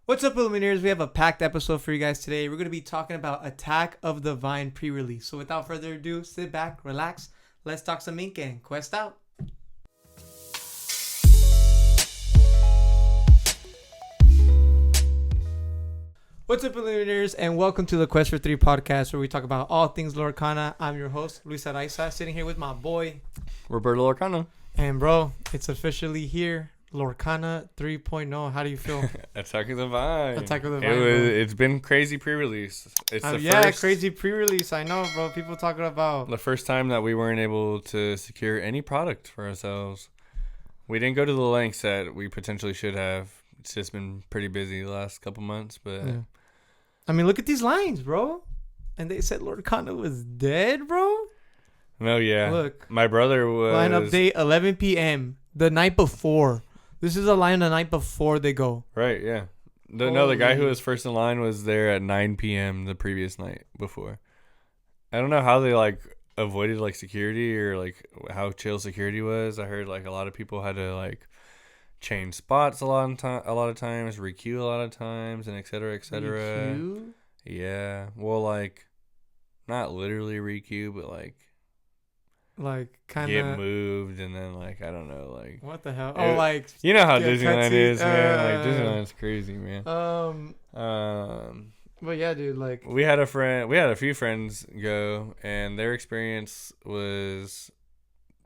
What's up, Illuminators? We have a packed episode for you guys today. We're going to be talking about Attack of the Vine pre-release. So without further ado, sit back, relax, let's talk some ink and quest out. What's up, Illuminators, and welcome to the QF3 Podcast, where we talk about all things Lorcana. I'm your host, Luis Araiza, sitting here with my boy, Roberto Lorcana. And bro, it's officially here. Lorcana 3.0. How do you feel? Attack of the Vine. Attack of the Vine. It's been crazy pre-release. It's the first, crazy pre-release. I know, bro. People talking about the first time that we weren't able to secure any product for ourselves. We didn't go to the lengths that we potentially should have. It's just been pretty busy the last couple months, but yeah. I mean, look at these lines, bro. And they said Lorcana was dead, bro. No, yeah. Look, my brother was line update 11 p.m. the night before. This is a line the night before they go. Right, yeah. The guy who was first in line was there at 9 p.m. the previous night before. I don't know how they avoided security or how chill security was. I heard a lot of people had to change spots a lot of times, requeue a lot of times, and et cetera, et cetera. Requeue? Yeah. Well, not literally requeue, but kind of get moved, and then I don't know, what the hell? you know how Disneyland cutscene, is, man. Disneyland's crazy, man. But yeah, dude, we had a few friends go, and their experience was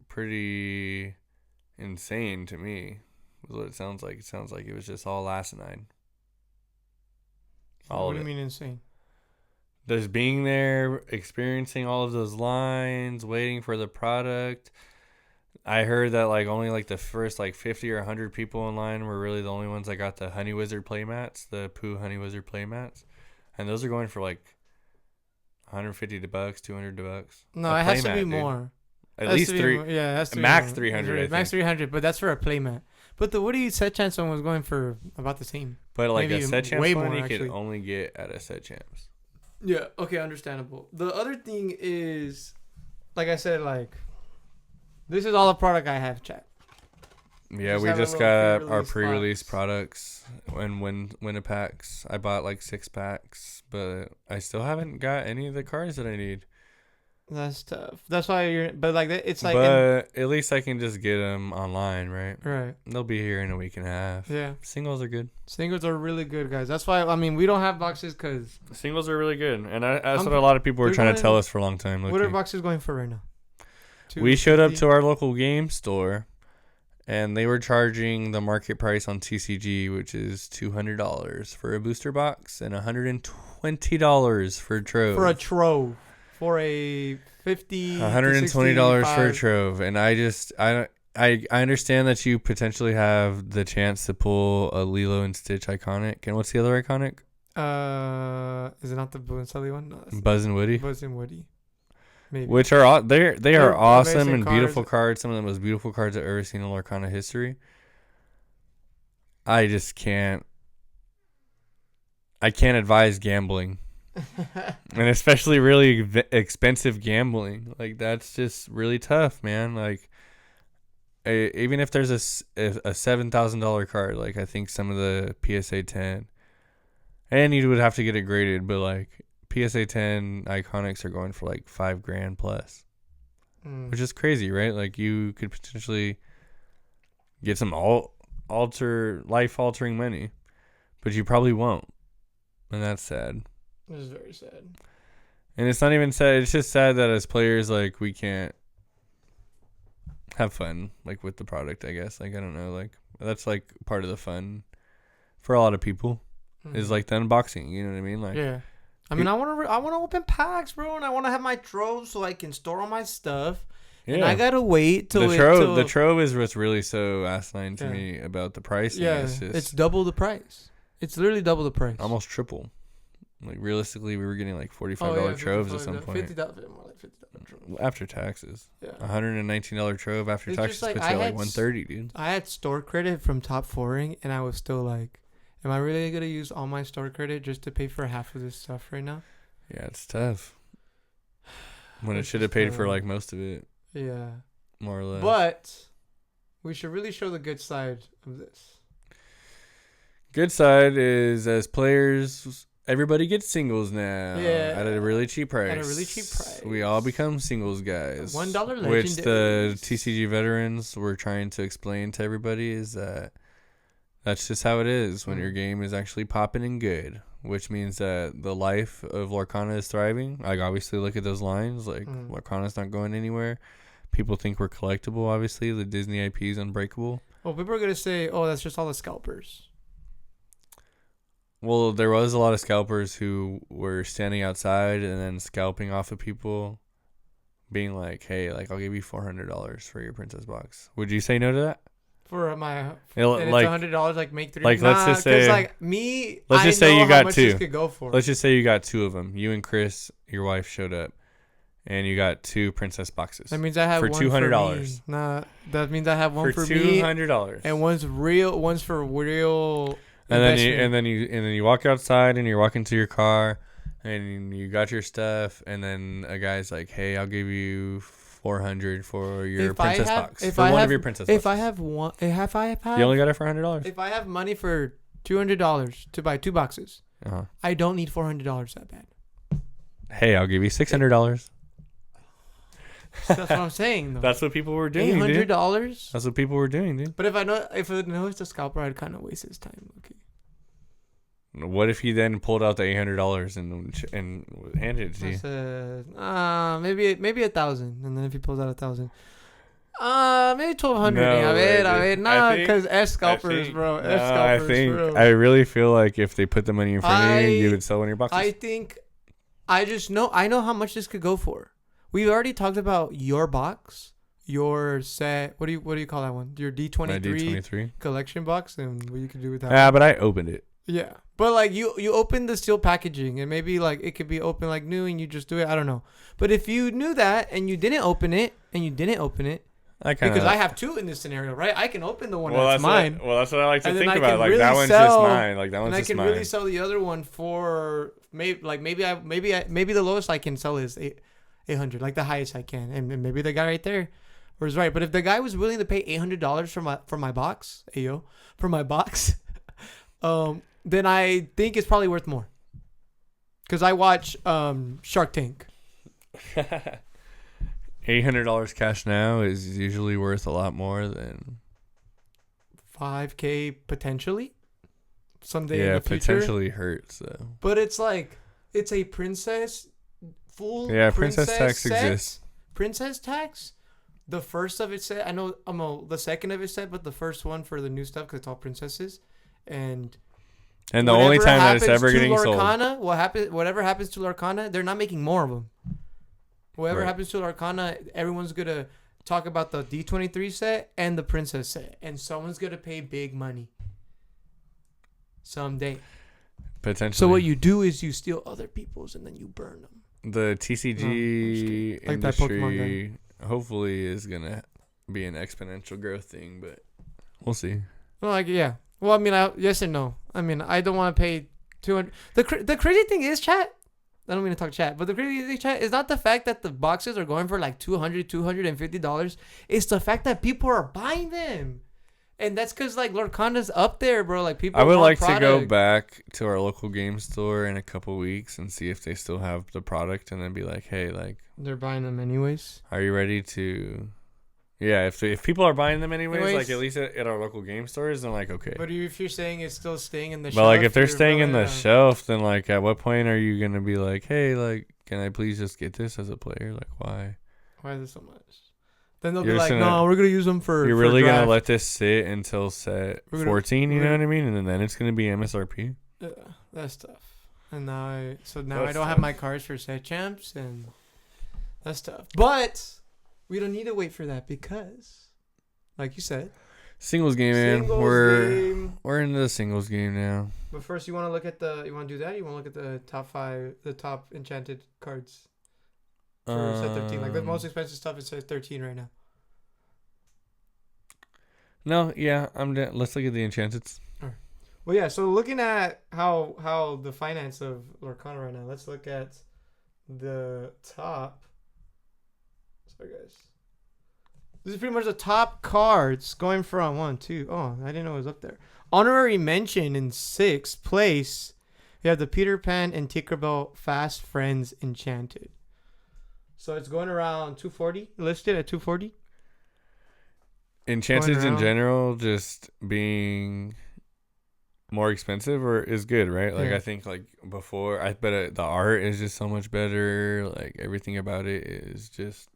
pretty insane to me. Was what it sounds like. It sounds like it was just all asinine. What do you mean insane? Just being there, experiencing all of those lines, waiting for the product. I heard that only the first 50 or 100 people in line were really the only ones that got the Honey Wizard playmats, the Pooh Honey Wizard playmats, and those are going for $150, $200. No, it has to be more. At least three. Yeah, it has to be max more. 300. Max 300, but that's for a playmat. But the Woody set chance one was going for about the same. But maybe a set chance one you actually could only get at a set chance. Yeah, okay, understandable. The other thing is, like I said, this is all the product I have, chat. Yeah, we just got our pre-release products and winner packs. I bought 6 packs, but I still haven't got any of the cards that I need. That's tough. That's why but it's But at least I can just get them online, right? Right. They'll be here in a week and a half. Yeah. Singles are good. Singles are really good, guys. That's why, we don't have boxes because... Singles are really good. And that's what a lot of people were trying to tell us for a long time. What are boxes going for right now? We showed up to our local game store, and they were charging the market price on TCG, which is $200 for a booster box and $120 for a trove. For a trove. For a $120 for a trove. And I understand that you potentially have the chance to pull a Lilo and Stitch iconic. And what's the other iconic? Is it not the Blue and Sully one? No, Buzz and Woody. Buzz and Woody. Maybe. They are awesome and beautiful cards. Some of the most beautiful cards I've ever seen in Lorcana history. I just can't. I can't advise gambling. And especially really expensive gambling. That's just really tough, man. Even if there's a $7,000 card, I think some of the PSA 10, and you would have to get it graded, but PSA 10 iconics are going for $5,000 plus, which is crazy, right? You could potentially get some life altering money, but you probably won't, and that's sad. It is very sad. And it's not even sad. It's just sad that as players, we can't have fun, with the product, I guess. I don't know. That's, part of the fun for a lot of people is, the unboxing. You know what I mean? Yeah. I want to open packs, bro, and I want to have my trove so I can store all my stuff. Yeah. And I got to wait till the trove is what's really so asinine to me about the price. Yeah, it's double the price. It's literally double the price. Almost triple. Realistically, we were getting $45 troves at some point. $50 trove. After taxes. Yeah. $119 trove after taxes puts you at $130, dude. I had store credit from Top 4ing, and I was still am I really going to use all my store credit just to pay for half of this stuff right now? Yeah, it's tough. When it should have paid for most of it. Yeah. More or less. But we should really show the good side of this. Good side is as players, everybody gets singles now. Yeah. At a really cheap price. At a really cheap price. We all become singles guys. $1 legendaries. Which the TCG veterans were trying to explain to everybody is that that's just how it is when your game is actually popping and good. Which means that the life of Lorcana is thriving. Like, obviously, look at those lines. Like, Lorcana's not going anywhere. People think we're collectible, obviously. The Disney IP is unbreakable. Well, people are going to say, oh, that's just all the scalpers. Well, there was a lot of scalpers who were standing outside and then scalping off of people, being like, hey, like, I'll give you $400 for your princess box. Would you say no to that? For my, and like, it's $100, like, make 3. Like, let's just say, like, me, let's just say you got 2. Could go for. Let's just say you got 2 of them. You and Chris, your wife, showed up, and you got 2 princess boxes. That means I have for one $200. For me. Nah, that means I have one for $200. Me, and one's for real. And then you walk outside and you're walking to your car, and you got your stuff, and then a guy's like, hey, I'll give you $400 for your princess box. For one of your princess boxes. If I have one, if I have, you only got it for $100. If I have money for $200 to buy 2 boxes, I don't need $400 that bad. Hey, I'll give you $600. That's what I'm saying, though. That's what people were doing, $800. That's what people were doing, dude. But if I know it's a scalper, I'd kind of waste his time. Okay. What if he then pulled out the $800 and handed it to you? Maybe 1,000, and then if he pulls out 1,000, maybe 1,200. No, because S scalpers, bro. I really feel like if they put the money in front of you would sell one of your boxes. I know how much this could go for. We've already talked about your box, your set. What do you call that one? Your D23 collection box, and what you can do with that. Yeah, but I opened it. Yeah, but like you open the steel packaging, and maybe like it could be open like new, and you just do it. I don't know. But if you knew that and you didn't open it, because I have 2 in this scenario, right? I can open the one that's mine. That's what I like to think about. Like, that one's just mine. Like, that one's just mine. And I can really sell the other one for maybe the lowest I can sell is 800, like the highest I can, and maybe the guy right there was right. But if the guy was willing to pay $800 for my box, then I think it's probably worth more. Because I watch Shark Tank. $800 cash now is usually worth a lot more than $5,000 potentially someday in the future. Yeah, potentially hurts though. But it's like it's a princess full. Yeah, princess tax set. exists. Princess tax. The first of it said, I know the second of it said, but the first one for the new stuff because it's all princesses, and the only time that it's ever getting Lorcana, sold. Whatever happens to Lorcana, they're not making more of them. Whatever Right. happens to Lorcana, everyone's gonna talk about the D23 set and the princess set, and someone's gonna pay big money someday. Potentially. So what you do is you steal other people's and then you burn them. The TCG like that Pokemon industry hopefully is gonna be an exponential growth thing, but we'll see. Well, well, I mean, yes and no. I mean, I don't want to pay 200. The crazy thing is, chat. I don't mean to talk chat, but the crazy thing, chat, is not the fact that the boxes are going for like $250. It's the fact that people are buying them. And that's because, like, Lorcana's up there, bro. Like, people I would like product. to go back to our local game store in a couple weeks and see if they still have the product and then be like, hey, like... They're buying them anyways. Are you ready to... Yeah, if people are buying them anyways, like, at least at our local game stores, then, like, okay. But if you're saying it's still staying in the shelf... But, like, if they're staying in the shelf, then, like, at what point are you going to be like, hey, like, can I please just get this as a player? Like, why? Why is it so much? Then they'll be like, no, we're going to use them for You're really going to let this sit until set 14, you know what I mean? And then it's going to be MSRP? Yeah, that's tough. And now I don't have my cards for set champs, and that's tough. But we don't need to wait for that because, like you said, singles game, man. We're into the singles game now. But first, you want to look at you want to do that? You want to look at the top 5, the top enchanted cards for set 13? Like the most expensive stuff is set 13 right now. No, yeah, let's look at the enchanted. All right. Well, yeah. So looking at how the finance of Lorcana right now, let's look at the top. Sorry, guys. This is pretty much the top cards going from 1, 2. Oh, I didn't know it was up there. Honorary mention in 6th place, we have the Peter Pan and Tinkerbell Fast Friends Enchanted. So it's going around 240, listed at 240. Enchanted in general just being more expensive or is good, right? Like, Yeah. I think like before, the art is just so much better. Like, everything about it is just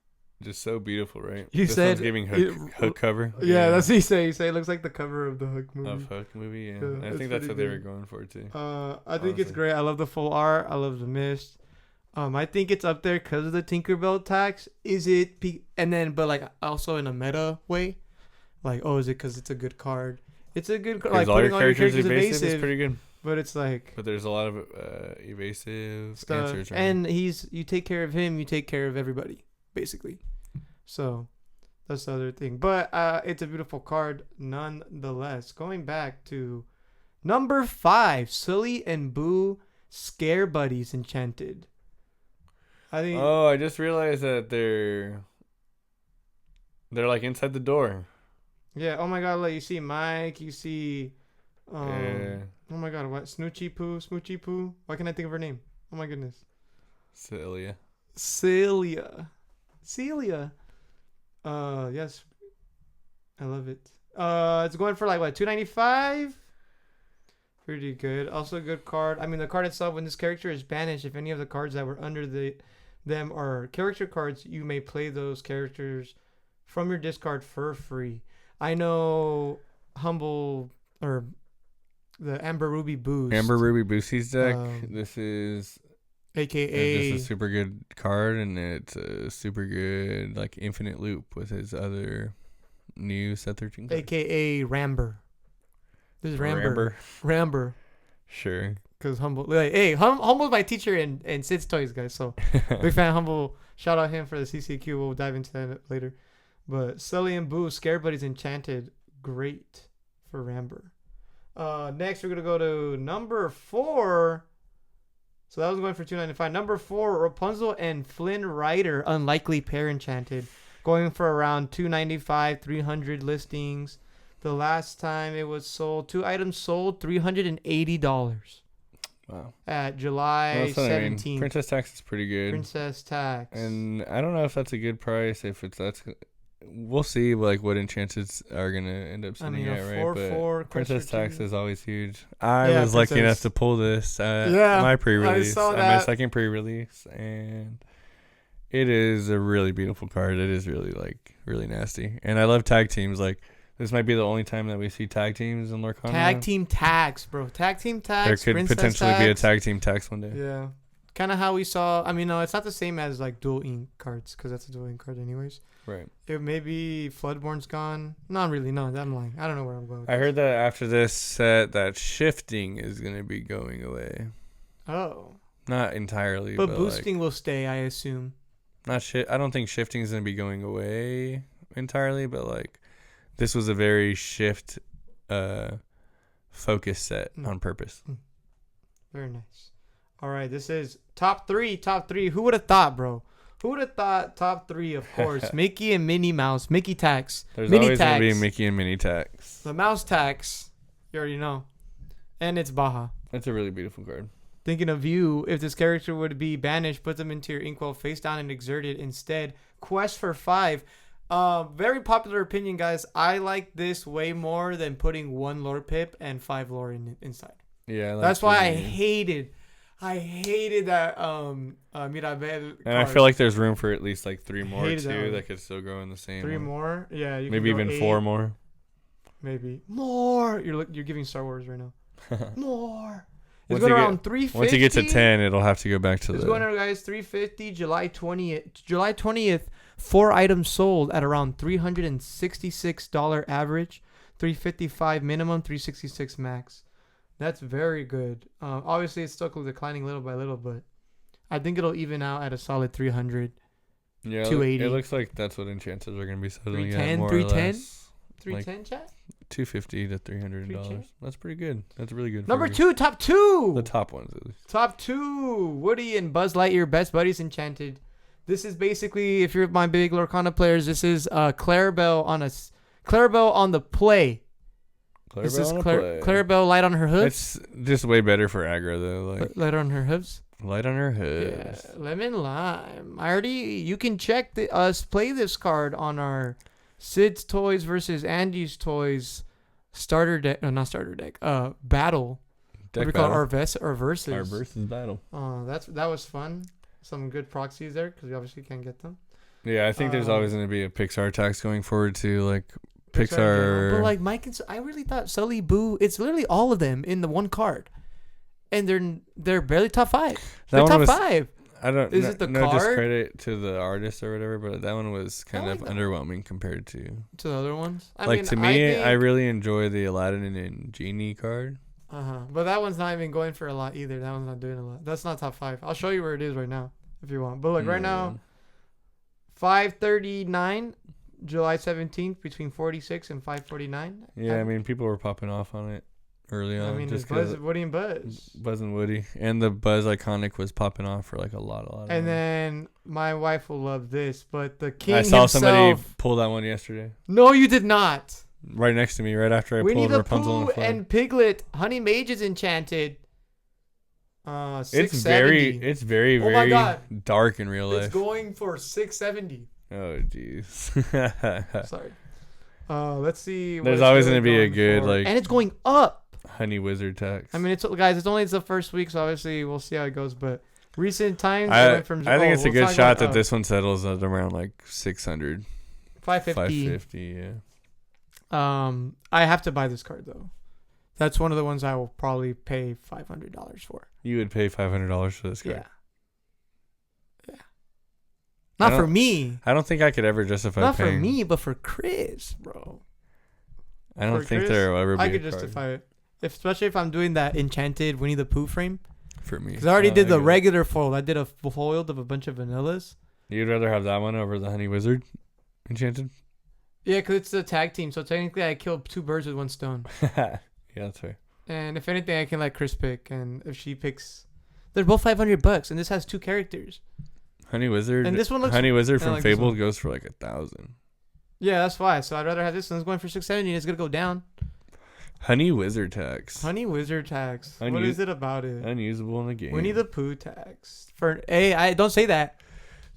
so beautiful, right? You This said one's giving Hook cover. Yeah, that's what you say. You say it looks like the cover of the Hook movie. Of Hook movie, yeah. Yeah, I it's think that's pretty what they were good. going for too. I think it's great. I love the full art. I love the mist. I think it's up there because of the Tinkerbell tax. Is it? But like also in a meta way, like, oh, is it because it's a good card? It's a good card. Like all putting your all your characters characters evasive is evasive, pretty good. but it's like. But there's a lot of evasive Stuff. answers, right? And you take care of him, you take care of everybody, basically. So that's the other thing. But it's a beautiful card nonetheless. Going back to number 5, Sully and Boo Scare Buddies Enchanted. I think. Oh, I just realized that they're like inside the door. Yeah. Oh my God! Like, you see Mike. You see. Yeah. Oh my God! What? Snoochie Poo. Why can't I think of her name? Oh my goodness. Celia. Yes. I love it. It's going for like what, $295? Pretty good. Also a good card. I mean, the card itself, when this character is banished, if any of the cards that were under them are character cards, you may play those characters from your discard for free. I know the Amber Ruby Boost. Amber Ruby Boostie's deck. This is AKA just a super good card, and it's a super good like infinite loop with his other new set 13 cards. AKA Ramber. This is Ramber. Sure. Because Humble, like, hey, Humble's my teacher in Sid's Toys, guys. So big fan of Humble. Shout out him for the CCQ. We'll dive into that later. But Sully and Boo, Scare Buddies Enchanted, great for Ramber. Next we're gonna go to number 4. So that was going for $295. Number 4, Rapunzel and Flynn Rider, Unlikely Pair Enchanted, going for around $295, 300 listings. The last time it was sold, 2 items sold, $380. Wow. At July 17th. I mean. Princess Tax is pretty good. Princess Tax. And I don't know if that's a good price. We'll see like what enchantments are gonna end up sending at, right? But Princess Tax is always huge. I was lucky enough to pull this at my pre-release. My second pre-release, and it is a really beautiful card. It is really really nasty, and I love tag teams. Like, this might be the only time that we see tag teams in Lorcana. Tag team tax, bro. Tag team tax. There could potentially be a tag team tax one day. Yeah. Kind of how we saw. I mean, no, it's not the same as like dual ink cards, because that's a dual ink card anyways. Right. It maybe Floodborn's gone. Not really. No, I'm lying. I don't know where I'm going. I heard that after this set, that shifting is going to be going away. Oh. Not entirely, but boosting will stay, I assume. I don't think shifting is going to be going away entirely, but like, this was a very shift focus set on purpose. Very nice. All right, this is top three. Who would have thought, bro? Who would have thought top 3, of course, Mickey and Minnie Mouse. Mickey tax. There's Minnie always going to tax. be Mickey and Minnie tax. The mouse tax, you already know. And it's Baja. That's a really beautiful card. Thinking of you, if this character would be banished, put them into your inkwell face down and exert it instead. Quest for 5. Very popular opinion, guys. I like this way more than putting 1 lore pip and 5 lore inside. Yeah, that's why I hated that Mirabel and I feel like there's room for at least like 3 more too that could still go in the same 3 one. more? Yeah, you maybe even 4 more. Maybe more. You're giving Star Wars right now. More. It's Once going around 350. Once you get to 10, it'll have to go back to it's going around, guys, 350. July 20th, 4 items sold at around $366 average, $355 minimum, $366 max. That's very good. Obviously, it's still declining little by little, but I think it'll even out at a solid 300. Yeah, 280. It looks like that's what enchanters are going to be settling 310, at, more 310? or less. 310, chat? $250 to $300. That's pretty good. That's really good. Number 2, top 2. The top ones, at least. Top 2. Woody and Buzz Lightyear, Best Buddies Enchanted. This is basically, if you're my big Lorcana players, this is Clarabelle on the play. Is this Clarabelle light on her hooves? It's just way better for aggro though. Like Light on her hooves. light on her Yeah, hooves. lemon lime. You can check us play this card on our Sid's Toys versus Andy's Toys starter deck. No, not starter deck. Battle. Deck What do we call it? battle. Our versus. Our versus battle. That was fun. Some good proxies there because we obviously can't get them. Yeah, I think there's always going to be a Pixar tax going forward too. Like But Pixar. like Mike and I really thought Sully, Boo. It's literally all of them in the one card, and they're barely top 5. They're top 5. I don't. Is it the no card? discredit to the artist or whatever, but that one was kind of underwhelming compared to To the other ones. to me. I really enjoy the Aladdin and Genie card. But that one's not even going for a lot either. That one's not doing a lot. That's not top 5. I'll show you where it is right now if you want. But like right now, 539, July 17th, between 46 and 549. Yeah, I mean people were popping off on it early on. I mean, just it's Woody and Buzz. Buzz and Woody, and the Buzz iconic was popping off for like a lot. And then my wife will love this, but the king I saw himself, somebody pull that one yesterday. No, you did not. Right next to me, right after I Winnie pulled the Rapunzel on Pooh the flag. and Piglet, Honey Mages Enchanted. 670. It's very Oh my very God. dark in real life. It's going for 670. Oh jeez. Sorry. Let's see. what There's it's always really gonna be a going good for. like and it's going up. Honey Wizard tax. I mean, it's only the first week, so obviously we'll see how it goes. But recent times, I went from, think it's a good talk shot about, that this one settles at around like 600, 550. 550. Yeah. I have to buy this card though. That's one of the ones I will probably pay $500 for. You would pay $500 for this card. Yeah. Not for me. I don't think I could ever justify Not paying. for me, but for Chris, bro. I don't For think Chris, there will ever be I a could card justify it, especially if I'm doing that enchanted Winnie the Pooh frame. for me. Because I already did I the get it. regular fold. I did a foiled of a bunch of vanillas. You'd rather have that one over the Honey Wizard Enchanted? Yeah, because it's the tag team. So technically, I killed 2 birds with 1 stone. Yeah, that's fair. And if anything, I can let Chris pick. And if she picks, they're both $500, and this has 2 characters. Honey Wizard. And this one looks. Honey Wizard I from like this Fable one. goes for like 1,000. Yeah, that's why. So I'd rather have this one. It's going for 670. And it's gonna go down. Honey Wizard tax. Honey Wizard tax. What is it about it? Unusable in the game. Winnie the Pooh tax. I don't say that.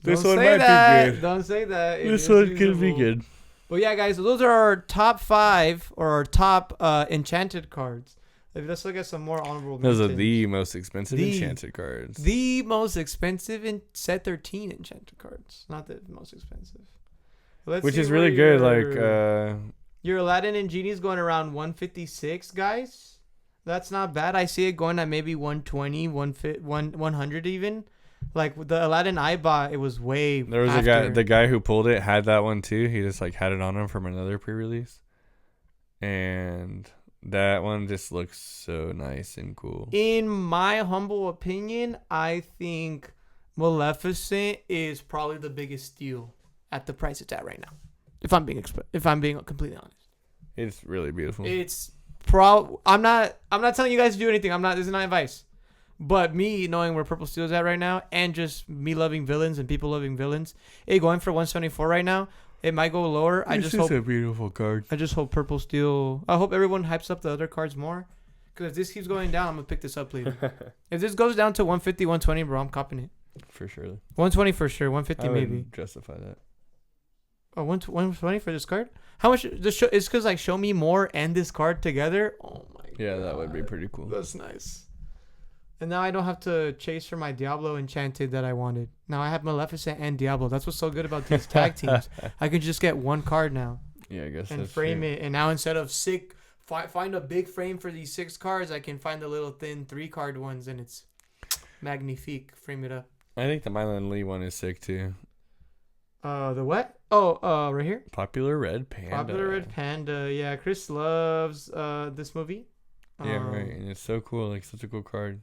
This Don't one say might be that. good. Don't say that. It This is one could be usable. good. But yeah, guys, those are our top 5 or our top enchanted cards. Let's look at some more honorable Those are mentions. the most expensive The- enchanted cards. The most expensive in set 13 enchanted cards. Not the most expensive. Let's Which see is where really good. your- Like, your Aladdin and Genie's going around 156, guys. That's not bad. I see it going at maybe 120, 100 even. Like with the Aladdin I bought, it was way. there was after. a guy. The guy who pulled it had that one too. He just like had it on him from another pre-release, and that one just looks so nice and cool. In my humble opinion, I think Maleficent is probably the biggest steal at the price it's at right now. If I'm being completely honest, It's really beautiful. it's I'm not telling you guys to do anything. This is not advice. But me knowing where Purple Steel is at right now, and just me loving villains and people loving villains, it going for 174 right now. It might go lower. I just hope a beautiful card. I just hope Purple Steel. I hope everyone hypes up the other cards more. Because if this keeps going down, I'm gonna pick this up later. If this goes down to 150, 120, bro, I'm copping it. For sure. 120 for sure. 150 I maybe. would justify that. Oh, 120 for this card? How much? It's because like show me more and this card together. Oh my god. Yeah, that would be pretty cool. That's nice. And now I don't have to chase for my Diablo Enchanted that I wanted. Now I have Maleficent and Diablo. That's what's so good about these tag teams. I can just get one card now Yeah, I guess and that's frame true. it. And now instead of find a big frame for these 6 cards, I can find the little thin 3-card ones, and it's magnifique. Frame it up. I think the Mylan Lee one is sick too. The what? Oh, right here. Popular Red Panda. Popular Red Panda. Yeah, Chris loves this movie. Yeah, right. And it's so cool. Like, such a cool card.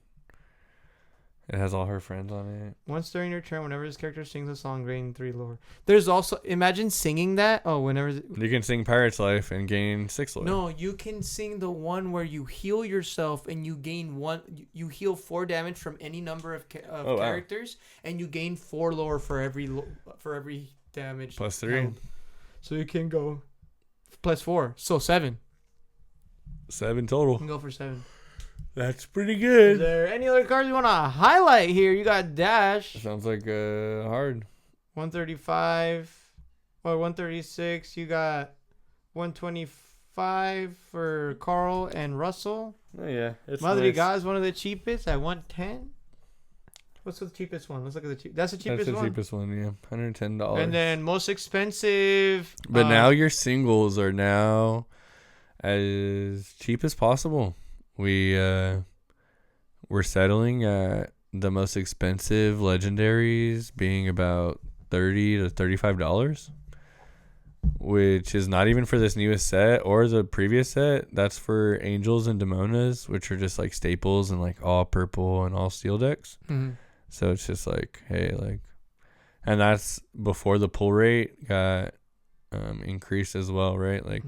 It has all her friends on it. Once during your turn, whenever this character sings a song, gain 3 lore. There's also, imagine singing that. Oh, whenever. You can sing Pirate's Life and gain 6 lore. No, you can sing the one where you heal yourself and you gain 1. You heal 4 damage from any number of characters, and you gain 4 lore for every damage. Plus 3. held. So you can go plus 4, so 7. 7 We total. can go for 7. That's pretty Is good. there any other cards you want to highlight here? You got Dash. Sounds like hard. 135 or 136. You got 125 for Carl and Russell. Oh yeah, it's Madrigal is one of the cheapest at 110. What's the cheapest one? Let's look at the cheap. That's the cheapest That's the one. cheapest one. Yeah, $110. And then most expensive. But now your singles are now as cheap as possible. We're settling at the most expensive legendaries being about $30 to $35, which is not even for this newest set or the previous set. That's for Angels and Demonas, which are just like staples and like all purple and all steel decks. Mm-hmm. So it's just like, hey, like, and that's before the pull rate got increased as well, right? Like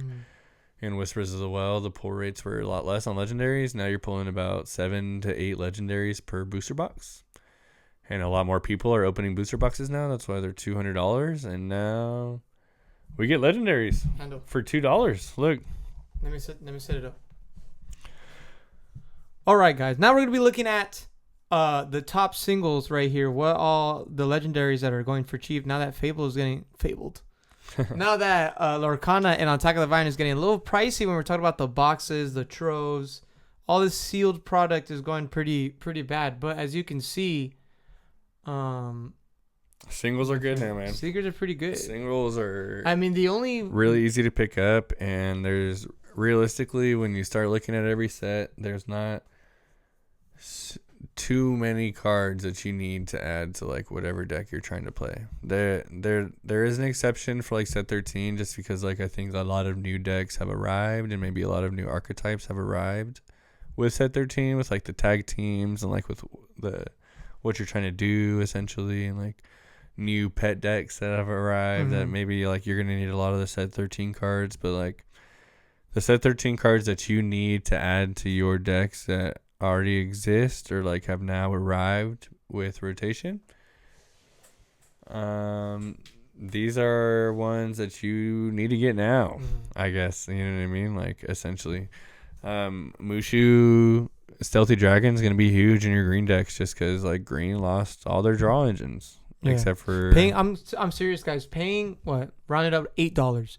in Whispers as well, the pull rates were a lot less on legendaries. Now you're pulling about 7 to 8 legendaries per booster box, and a lot more people are opening booster boxes now. That's why they're $200, and now we get legendaries for $2. Look, let me set it up. All right, guys. Now we're gonna be looking at the top singles right here. What all the legendaries that are going for cheap now that Fable is getting fabled. Now that Lorcana and Attack of the Vine is getting a little pricey when we're talking about the boxes, the troves, all this sealed product is going pretty bad. But as you can see, singles are good now, man. Singles are pretty good. Singles are. I mean, the only really easy to pick up, and there's realistically, when you start looking at every set, there's not too many cards that you need to add to like whatever deck you're trying to play. There is an exception for like set 13, just because like I think a lot of new decks have arrived, and maybe a lot of new archetypes have arrived with set 13, with like the tag teams and like with the what you're trying to do essentially, and like new pet decks that have arrived that maybe like you're gonna need a lot of the set 13 cards, but like the set 13 cards that you need to add to your decks that already exist or like have now arrived with rotation, these are ones that you need to get now. I guess, you know what I mean, like essentially Mushu Stealthy Dragon is going to be huge in your green decks, just because like green lost all their draw engines except for paying. I'm serious, guys. Paying what, rounded up $8.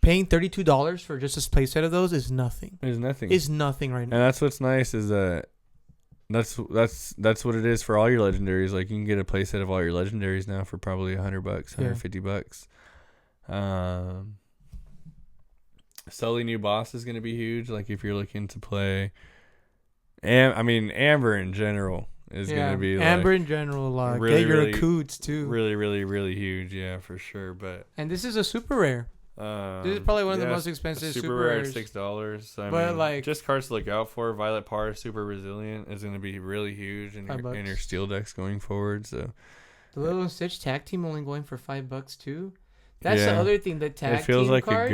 Paying $32 for just a playset of those is nothing. It's nothing. It's nothing right now. And that's what's nice is that that's what it is for all your legendaries. Like you can get a playset of all your legendaries now for probably $100, $150. Sully new boss is going to be huge. Like if you're looking to play, Amber in general is going to be Amber like in general. Like really, get your really, Akoots too. Really, really, really huge. Yeah, for sure. But this is a super rare. This is probably one of the most expensive super rare rares. at $6. I But mean, like, just cards to look out for. Violet Par, super resilient, is going to be really huge in your steel decks going forward. So the Lilo and Stitch tag team only going for $5 too. That's the other thing. The tag team it feels like cards,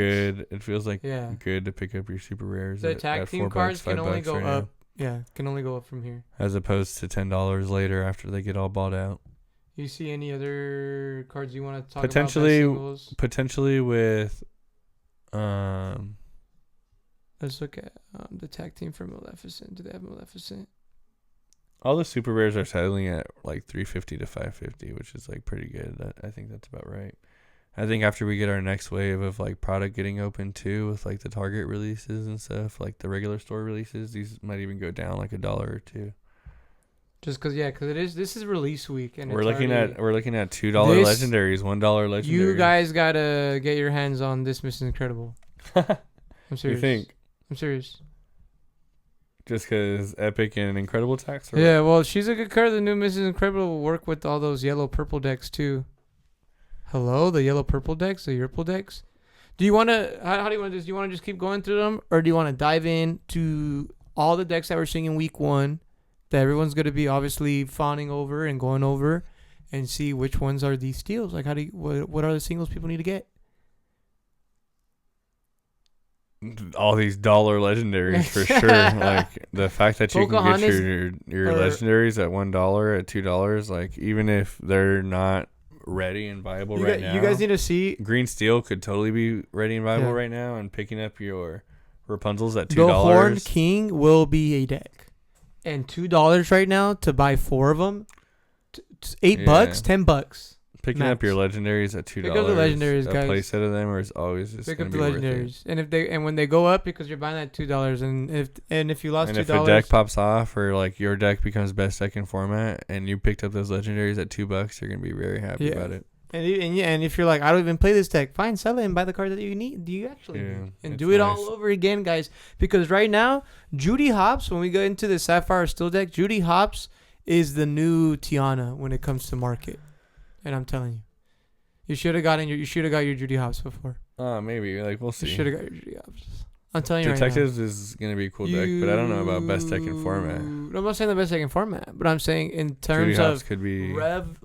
It feels like good to pick up your super rares. The tag team cards can only go right up. Now. Yeah, can only go up from here. As opposed to $10 later after they get all bought out. You see any other cards you want to talk potentially, about? Potentially with, let's look at the tag team for Maleficent. Do they have Maleficent? All the super rares are settling at like $350 to $550, which is like pretty good. I think that's about right. I think after we get our next wave of like product getting open too, with like the Target releases and stuff, like the regular store releases, these might even go down like $1 or $2. Just because this is release week, and we're looking at $2 legendaries, $1 legendaries. You guys gotta get your hands on this Mrs. Incredible. I'm serious. You think? I'm serious. Just because Epic and Incredible attacks? Yeah, well, she's a good card. The new Mrs. Incredible will work with all those yellow purple decks too. Hello, the yellow purple decks, the purple decks. Do you want to? How do you want to do this? Do you want to just keep going through them, or do you want to dive into all the decks that we're seeing in week 1? That everyone's going to be obviously fawning over and going over, and see which ones are these steals. Like, what are the singles people need to get? All these dollar legendaries for sure. Like the fact that you can get your legendaries at $1, at $2, like even if they're not ready and viable now. You guys need to see Green Steel could totally be ready and viable right now, and picking up your Rapunzel's at $2. The Horned King will be a deck, and $2 right now to buy 4 of them. $8, $10. Picking max. up your legendaries at $2. Pick up the legendaries, a guys. play set of them is always just Pick up gonna the be worth legendaries, it. and when they go up, because you're buying at $2, and if you lost And $2, if a deck pops off or like your deck becomes best deck in format, and you picked up those legendaries at $2, you're gonna be very happy about it. And if you're like, I don't even play this deck, fine, sell it and buy the card that you need. Do you actually need? And do it all over again, guys. Because right now, Judy Hopps, when we go into the Sapphire Steel deck, Judy Hopps is the new Tiana when it comes to market. And I'm telling you. You should have got your Judy Hopps before. Maybe. Like, we'll see. You should have got your Judy Hopps. I'm telling you Detectives right now. is going to be a cool deck, but I don't know about best deck in format. I'm not saying the best deck in format, but I'm saying in terms of could be relevancy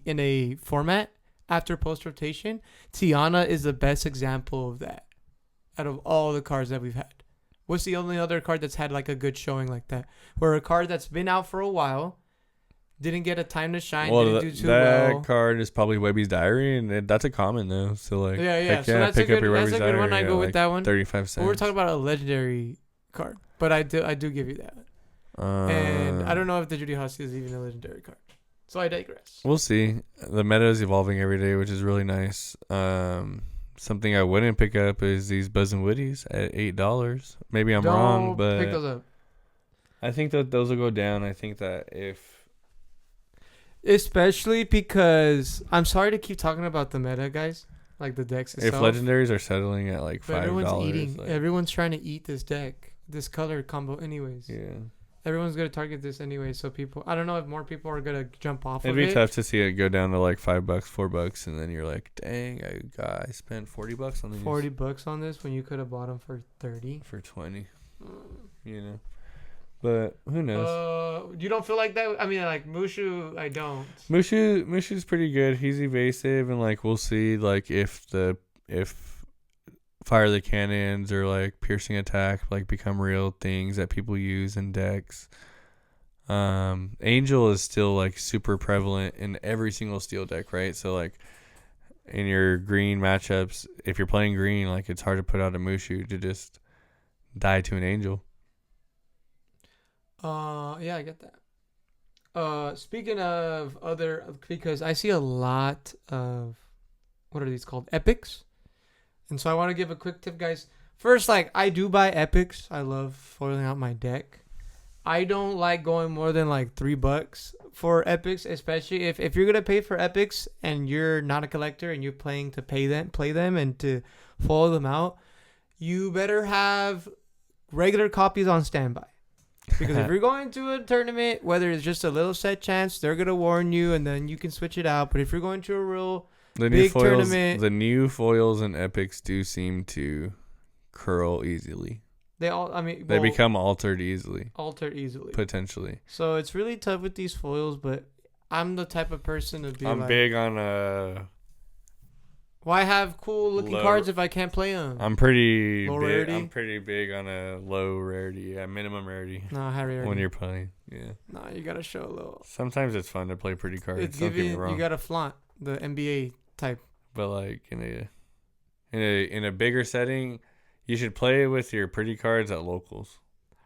in a format after post-rotation, Tiana is the best example of that out of all the cards that we've had. What's the only other card that's had like a good showing like that? Where a card that's been out for a while didn't get a time to shine, didn't do too well. That card is probably Webby's Diary, and that's a common though. So like, So that's a good one. I go with like that one. 35 cents. But we're talking about a legendary card, but I do give you that. And I don't know if the Judy Hopps is even a legendary card. So I digress. We'll see. The meta is evolving every day, which is really nice. Something I wouldn't pick up is these Buzz and Woodies at $8. Maybe I'm wrong, but pick those up. I think that those will go down. I think that especially because I'm sorry to keep talking about the meta, guys, like the decks itself. If legendaries are settling at like $5, everyone's trying to eat this deck, this color combo, anyways. Yeah, everyone's gonna target this anyway. So people, I don't know if more people are gonna jump off. It'd be tough to see it go down to like $5, $4, and then you're like, dang, I spent $40 on these. $40 on this when you could have bought them for 30. For 20. You know. But who knows? You don't feel like that? I mean, like Mushu, I don't. Mushu's pretty good. He's evasive, and like we'll see, like if fire the cannons or like piercing attack like become real things that people use in decks. Angel is still like super prevalent in every single steel deck, right? So like in your green matchups, if you're playing green, like it's hard to put out a Mushu to just die to an Angel. Yeah, I get that. Speaking of because I see a lot of, what are these called? Epics. And so I want to give a quick tip, guys. First, like, I do buy epics. I love foiling out my deck. I don't like going more than like $3 for epics, especially if you're going to pay for epics and you're not a collector and you're playing to play them and to foil them out. You better have regular copies on standby. Because if you're going to a tournament, whether it's just a little set chance, they're going to warn you and then you can switch it out. But if you're going to a real big tournament. The new foils and epics do seem to curl easily. They become altered easily. So Potentially. it's really tough with these foils, but I'm the type of person to be I'm big on why have cool looking cards if I can't play them? I'm pretty rarity? I'm pretty big on a low rarity, minimum rarity. No, high rarity. When you're playing, yeah. No, you gotta show a little. Sometimes it's fun to play pretty cards. Don't get me wrong. You gotta flaunt the NBA type. But like in a bigger setting, you should play with your pretty cards at locals.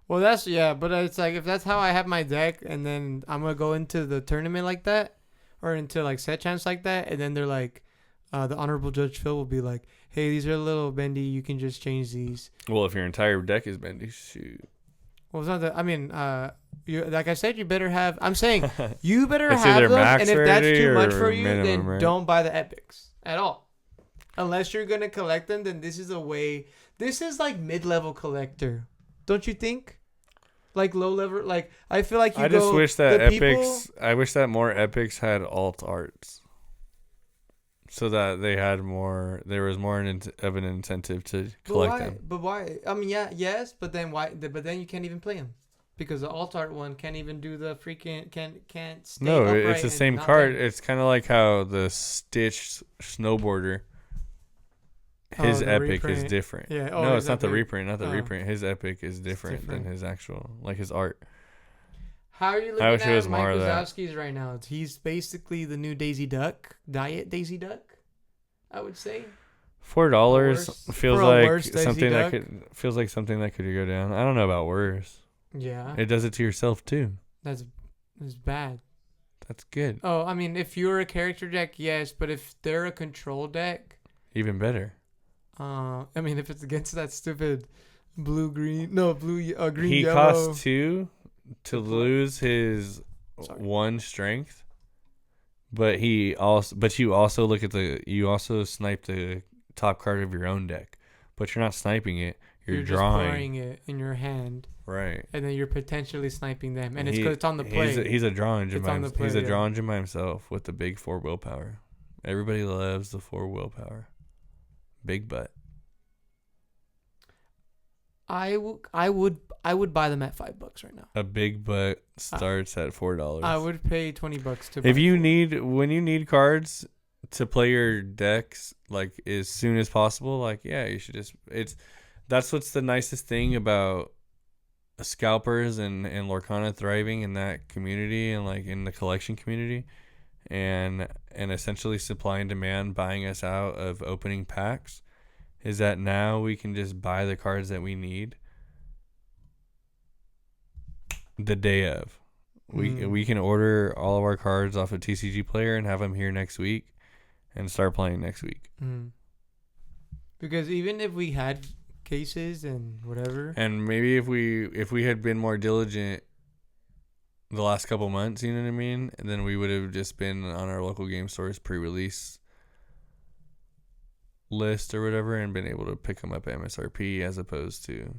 Well, but it's like if that's how I have my deck, and then I'm gonna go into the tournament like that, or into like set chance like that, and then they're like. The Honorable Judge Phil will be like, hey, these are a little bendy. You can just change these. Well, if your entire deck is bendy, shoot. Well, it's not that. I mean, like I said, you better have. I'm saying you better have them. And if that's too much for you, then right? Don't buy the epics at all. Unless you're going to collect them, then this is a way. This is like mid-level collector. Don't you think? Like low level. Like, I feel like I just wish that epics. I wish that more epics had alt arts. So that there was more of an incentive to collect them. But why? I mean, yes, but then why? But then you can't even play them because the alt art one can't even do the freaking can't stay. No, it's the same card. It's kind of like how the Stitch snowboarder. His epic is different. Yeah. Oh, no, it's not the reprint. Not the reprint. His epic is different than his actual, like his art. How are you looking at Mike Wazowski's right now? He's basically the new Daisy Duck, Diet Daisy Duck, I would say. $4 worse- feels for a like worse Daisy something that Duck? could go down. I don't know about worse. Yeah, It does it to yourself too. that's bad. That's good. Oh, I mean, if you're a character deck, yes, but if they're a control deck, Even better. I mean, if it's against that stupid green He yellow. costs 2 to lose his Sorry. 1 strength, but you also snipe the top card of your own deck, but you're not sniping it. You're drawing. Just playing it in your hand, Right. and then you're potentially sniping them, and it's because it's on the play. He's a draw engine It's by on the He's play, a yeah. draw engine by himself with the big 4 willpower. Everybody loves the 4 willpower. Big butt. I would buy them at $5 right now. A big butt starts at $4. I would pay $20 to. If you need cards to play your decks like as soon as possible, like yeah, you should that's what's the nicest thing about scalpers and Lorcana thriving in that community and like in the collection community and essentially supply and demand buying us out of opening packs is that now we can just buy the cards that we need the day of. We can order all of our cards off of TCG Player and have them here next week and start playing next week. Because even if we had cases and whatever, and maybe if we had been more diligent the last couple months, you know what I mean, and then we would have just been on our local game stores pre-release list or whatever and been able to pick them up at MSRP as opposed to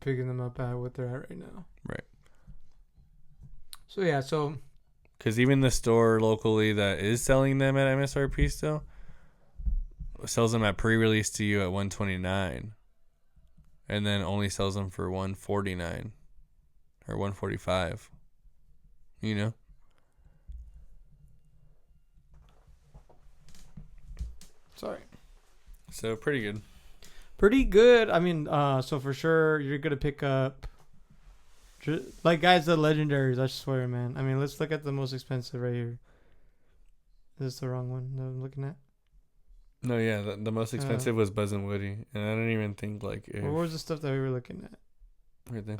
picking them up at what they're at right now. Right. So yeah, because even the store locally that is selling them at MSRP still sells them at pre-release to you at $129 and then only sells them for $149 or $145, you know. Sorry. So pretty good. I mean, so for sure you're gonna pick up like guys the legendaries. I swear, man. I mean, let's look at the most expensive right here. Is this the wrong one that I'm looking at? No, yeah, the most expensive was Buzz and Woody, and I don't even think like. What was the stuff that we were looking at? Right there.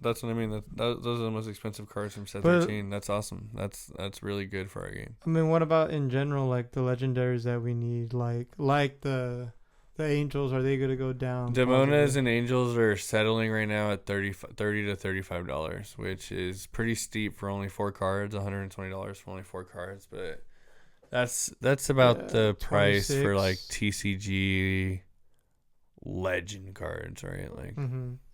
That's what I mean. Those are the most expensive cards from set 13. That's awesome. That's really good for our game. I mean, what about in general, like the legendaries that we need, like the angels? Are they gonna go down? Demonas and angels are settling right now at $30 to $35, which is pretty steep for only 4 cards. $120 for only 4 cards, but that's about the price 26. for like TCG legend cards, right? Like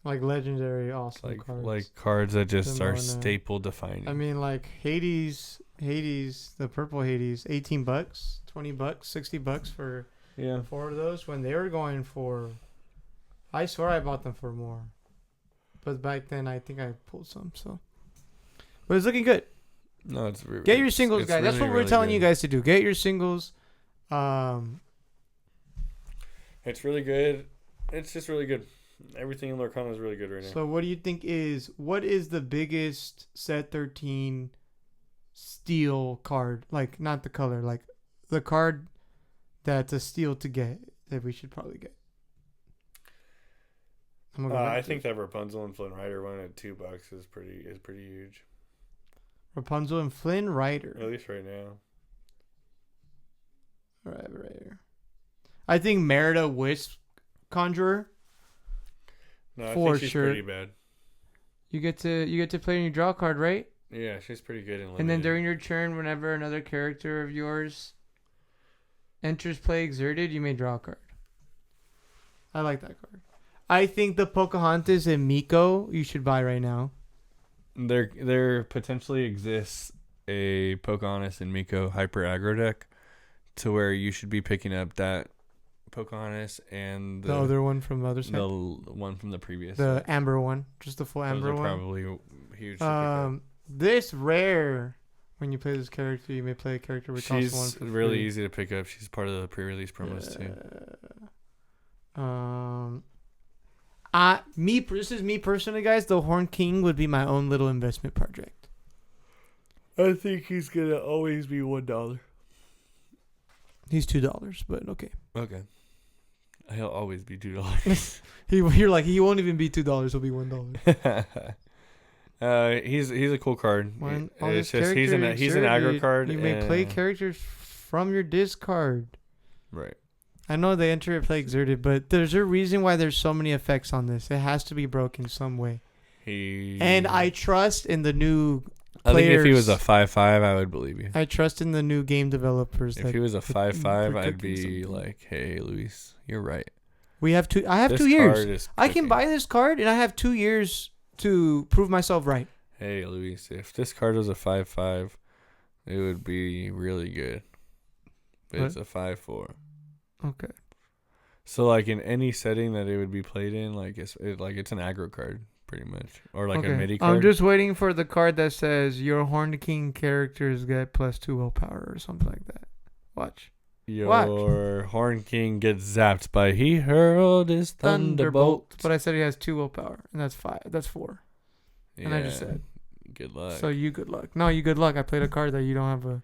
like legendary awesome cards. Like cards that just are Demona. staple defining. I mean, like Hades, the purple Hades, $18, $20, $60 for 4 of those when they were going for. I swear I bought them for more, but back then I think I pulled some. So, but it's looking good. No, it's really, get your singles, guys. That's what we're telling you guys to do. Get your singles. It's really good. It's just really good. Everything in Lorcana is really good right now. So what do you think what is the biggest set 13 steal card? Like not the color, like the card that's a steal to get that we should probably get. I think that Rapunzel and Flynn Rider one at $2 is pretty huge. Rapunzel and Flynn Rider. At least right now. Right here. I think Merida Wisp Conjurer. No, I for think she's sure. pretty bad. You get to play your draw card, right? Yeah, she's pretty good in limited. And then during your turn, whenever another character of yours enters play exerted, you may draw a card. I like that card. I think the Pocahontas and Miko you should buy right now. There potentially exists a Pocahontas and Miko hyper aggro deck to where you should be picking up that Pocahontas and the other one from the other side. The one from the previous. The set. Amber one, just the full Those Amber are one. Probably huge. This rare. When you play this character, you may play a character with she's one for really free. easy to pick up. She's part of the pre-release promos too. This is me personally, guys. The Horn King would be my own little investment project. I think he's gonna always be $1. He's $2, but okay. Okay. He'll always be $2. You're like, he won't even be $2. He'll be $1. He's a cool card. It's just he's an exerted, aggro card. You may play characters from your discard. Right. I know they enter at play exerted, but there's a reason why there's so many effects on this. It has to be broken some way. And I trust in the new players. I think if he was a 5/5, I would believe you. I trust in the new game developers. If he was a 5/5, I'd be like, hey, Luis, you're right. I have 2 years. I can buy this card, and I have 2 years to prove myself right. Hey, Luis, if this card was a 5/5, it would be really good. But it's a 5/4. Okay. So, like, in any setting that it would be played in, like, it's an aggro card, pretty much. Or, like, a MIDI card. I'm just waiting for the card that says your Horn King characters get +2 willpower or something like that. Watch. Your Horn King gets zapped by he hurled his thunderbolt. But I said he has 2 willpower, and that's 5. That's 4. Yeah, and I just said, good luck. So you good luck. No, you good luck. I played a card that you don't have a.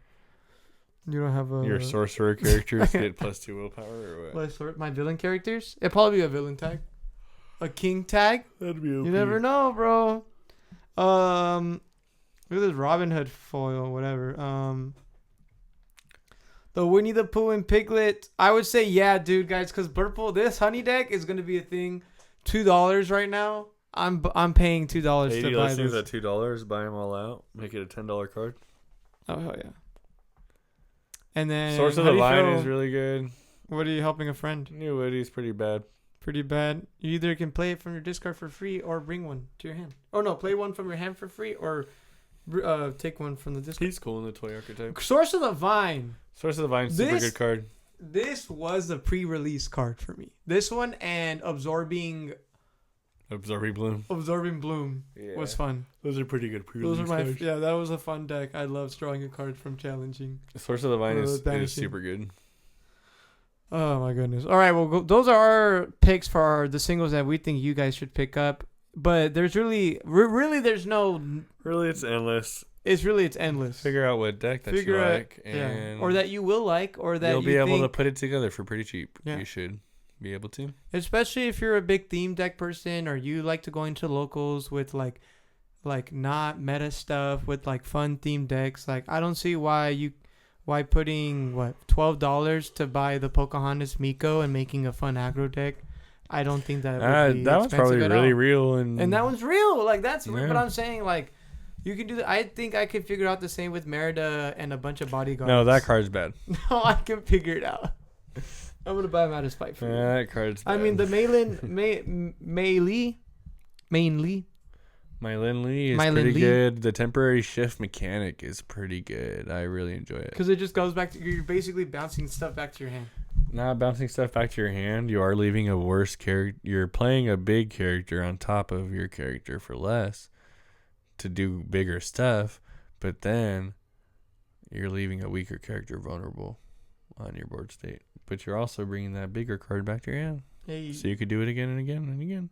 Your sorcerer characters get +2 willpower, or what? My villain characters? It'd probably be a villain tag, a king tag. That'd be OP. You never know, bro. Look at this Robin Hood foil, whatever. The Winnie the Pooh and Piglet. I would say yeah, dude, guys, because Burple, this honey deck is gonna be a thing. $2 right now. I'm paying $2 to buy this. At $2, buy them all out, make it a $10 card. Oh hell yeah! And then Source of the Vine is really good. What are you helping a friend? New Woody's pretty bad. Pretty bad. You either can play it from your discard for free or bring one to your hand. Oh no, play one from your hand for free or take one from the discard. He's cool in the toy archetype. Source of the Vine. Source of the Vine, super good card. This was the pre-release card for me. This one and Absorbing Bloom was fun. Those are pretty good pre-release cards. Yeah, that was a fun deck. I love drawing a card from Challenging. Source of the Vine is super good. Oh my goodness. All right, well, those are our picks for the singles that we think you guys should pick up. But there's there's no... Really, it's endless. It's endless. Figure out what deck that you like. And or that you will like, or that you'll be able to put it together for pretty cheap. Yeah. You should be able to. Especially if you're a big theme deck person, or you like to go into locals with like not meta stuff, with like fun theme decks. Like, I don't see why putting $12 to buy the Pocahontas Miko and making a fun aggro deck. I don't think that would be that one's probably really real, and that one's real. Like, that's what I'm saying. Like, you can do that. I think I could figure out the same with Merida and a bunch of bodyguards. No, that card's bad. No, I can figure it out. I'm gonna buy him out of spite for you. That card's bad. I mean, the Mei Li is pretty good. The temporary shift mechanic is pretty good. I really enjoy it. Because it just goes back to, you're basically bouncing stuff back to your hand. Not bouncing stuff back to your hand. You are leaving a worse character. You're playing a big character on top of your character for less to do bigger stuff. But then you're leaving a weaker character vulnerable on your board state. But you're also bringing that bigger card back to your hand. Hey. So you could do it again and again and again.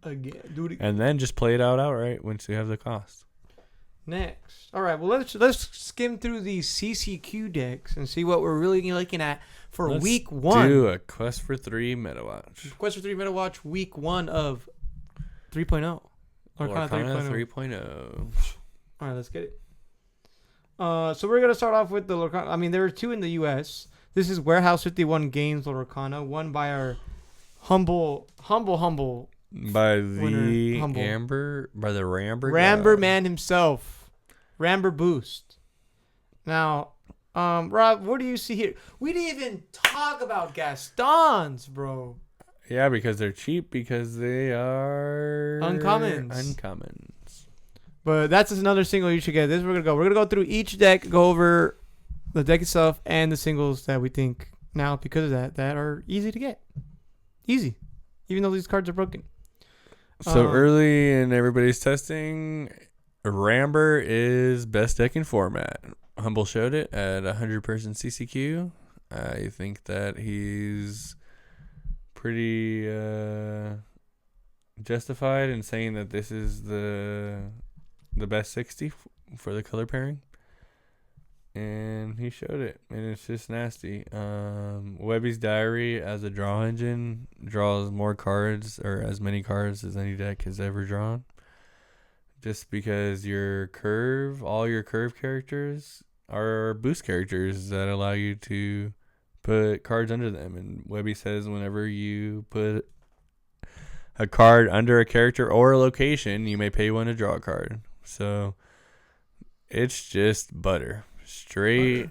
Do it again. And then just play it out outright once you have the cost. Next. All right, well, let's skim through these CCQ decks and see what we're really looking at for week 1. Let's do a Quest for 3 Meta Watch. Quest for 3 Meta Watch week 1 of 3.0. Lorcana 3.0. All right, let's get it. So we're going to start off with the Lorcana. I mean, there are 2 in the U.S. This is Warehouse 51 Games Lorcana, one by our humble by the winner, Ramber man himself, Ramber Boost. Now, Rob, what do you see here? We didn't even talk about Gastons, bro. Yeah, because they're cheap, because they are uncommons. But that's another single you should get. This is where we're gonna go through each deck, go over the deck itself and the singles that we think now, because of that are easy to get. Easy, even though these cards are broken. So early in everybody's testing, Ramber is best deck in format. Humble showed it at 100-person CCQ. I think that he's pretty justified in saying that this is the best 60 for the color pairing. and he showed it, and it's just nasty. Webby's Diary as a draw engine draws more cards, or as many cards as any deck has ever drawn. Just because all your curve characters are boost characters that allow you to put cards under them. And Webby says whenever you put a card under a character or a location, you may pay one to draw a card. So it's just butter. Straight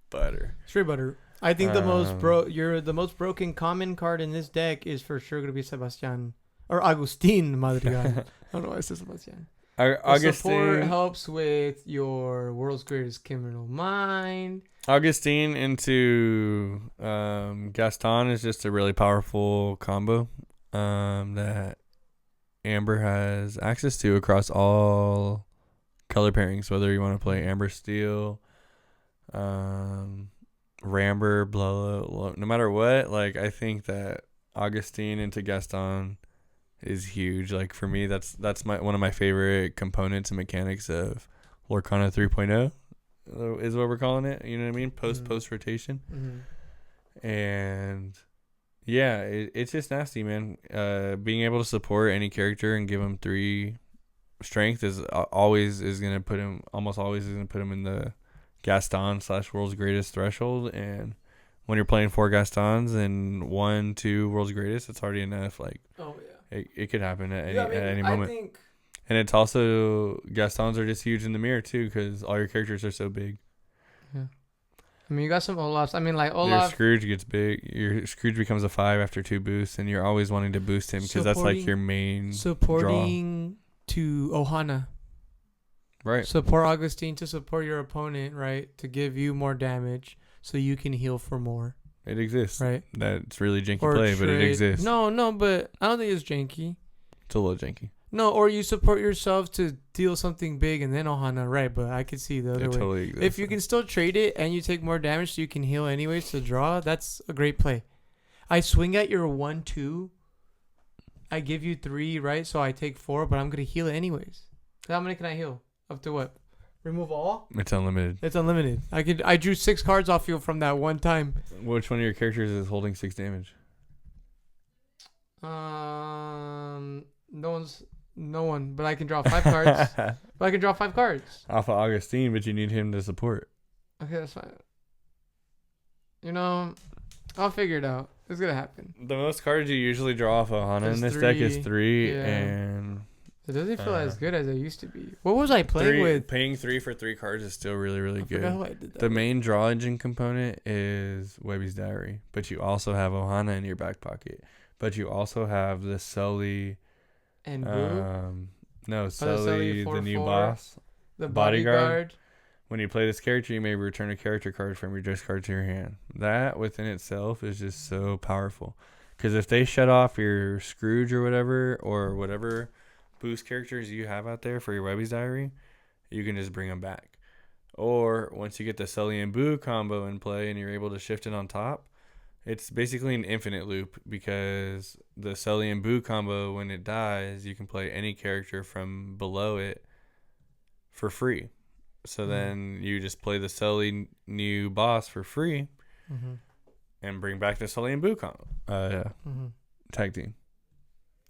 butter. Straight butter. I think the most broken common card in this deck is for sure gonna be Sebastian or Agustin Madrigal. I don't know why I said Sebastian. Augustine support helps with your world's greatest criminal mind. Augustine into Gaston is just a really powerful combo that Amber has access to across all color pairings, whether you want to play Amber Steel, Ramber, blah, no matter what. Like, I think that Augustine into Gaston is huge. Like, for me, that's one of my favorite components and mechanics of Lorcana 3.0 is what we're calling it. You know what I mean? Post rotation. Mm-hmm. And yeah, it's just nasty, man. Being able to support any character and give him 3 strength is almost always going to put him in the Gaston / world's greatest threshold. And when you're playing 4 Gastons and 1-2 world's greatest, it's already enough. Like, oh yeah. It could happen at any moment. I think, and it's also, Gastons are just huge in the mirror too, because all your characters are so big. Yeah. I mean, you got some Olafs. I mean, like Olaf. Your Scrooge gets big. Your Scrooge becomes a 5 after 2 boosts, and you're always wanting to boost him because that's like your main supporting draw. To Ohana. Right. Support Augustine to support your opponent, right? To give you more damage so you can heal for more. It exists. Right. That's really janky play, but it exists. No, but I don't think it's janky. It's a little janky. No, or you support yourself to deal something big and then Ohana, right? But I could see the other way. Totally exists. If you can still trade it and you take more damage so you can heal anyways to draw, that's a great play. I swing at your 1-2. I give you 3, right? So I take 4, but I'm going to heal it anyways. How many can I heal? Up to what? Remove all? It's unlimited. It's unlimited. I drew 6 cards off you from that one time. Which one of your characters is holding 6 damage? No one, but I can draw 5 cards. Off of Augustine, but you need him to support. Okay, that's fine. You know, I'll figure it out. It's gonna happen. The most cards you usually draw off of Ohana in this deck is 3, yeah. And it doesn't feel as good as it used to be. What was I playing with? Paying 3 for 3 cards is still really, really good. How I did that. The main draw engine component is Webby's Diary, but you also have Ohana in your back pocket. But you also have the Sully and Boo. Sully, the new boss. The bodyguard. When you play this character, you may return a character card from your discard to your hand. That within itself is just so powerful. Because if they shut off your Scrooge or whatever boost characters you have out there for your Webby's Diary, you can just bring them back. Or once you get the Sully and Boo combo in play and you're able to shift it on top, it's basically an infinite loop, because the Sully and Boo combo, when it dies, you can play any character from below it for free. So then you just play the Sully new boss for free and bring back the Sully and Boo combo. Tag team.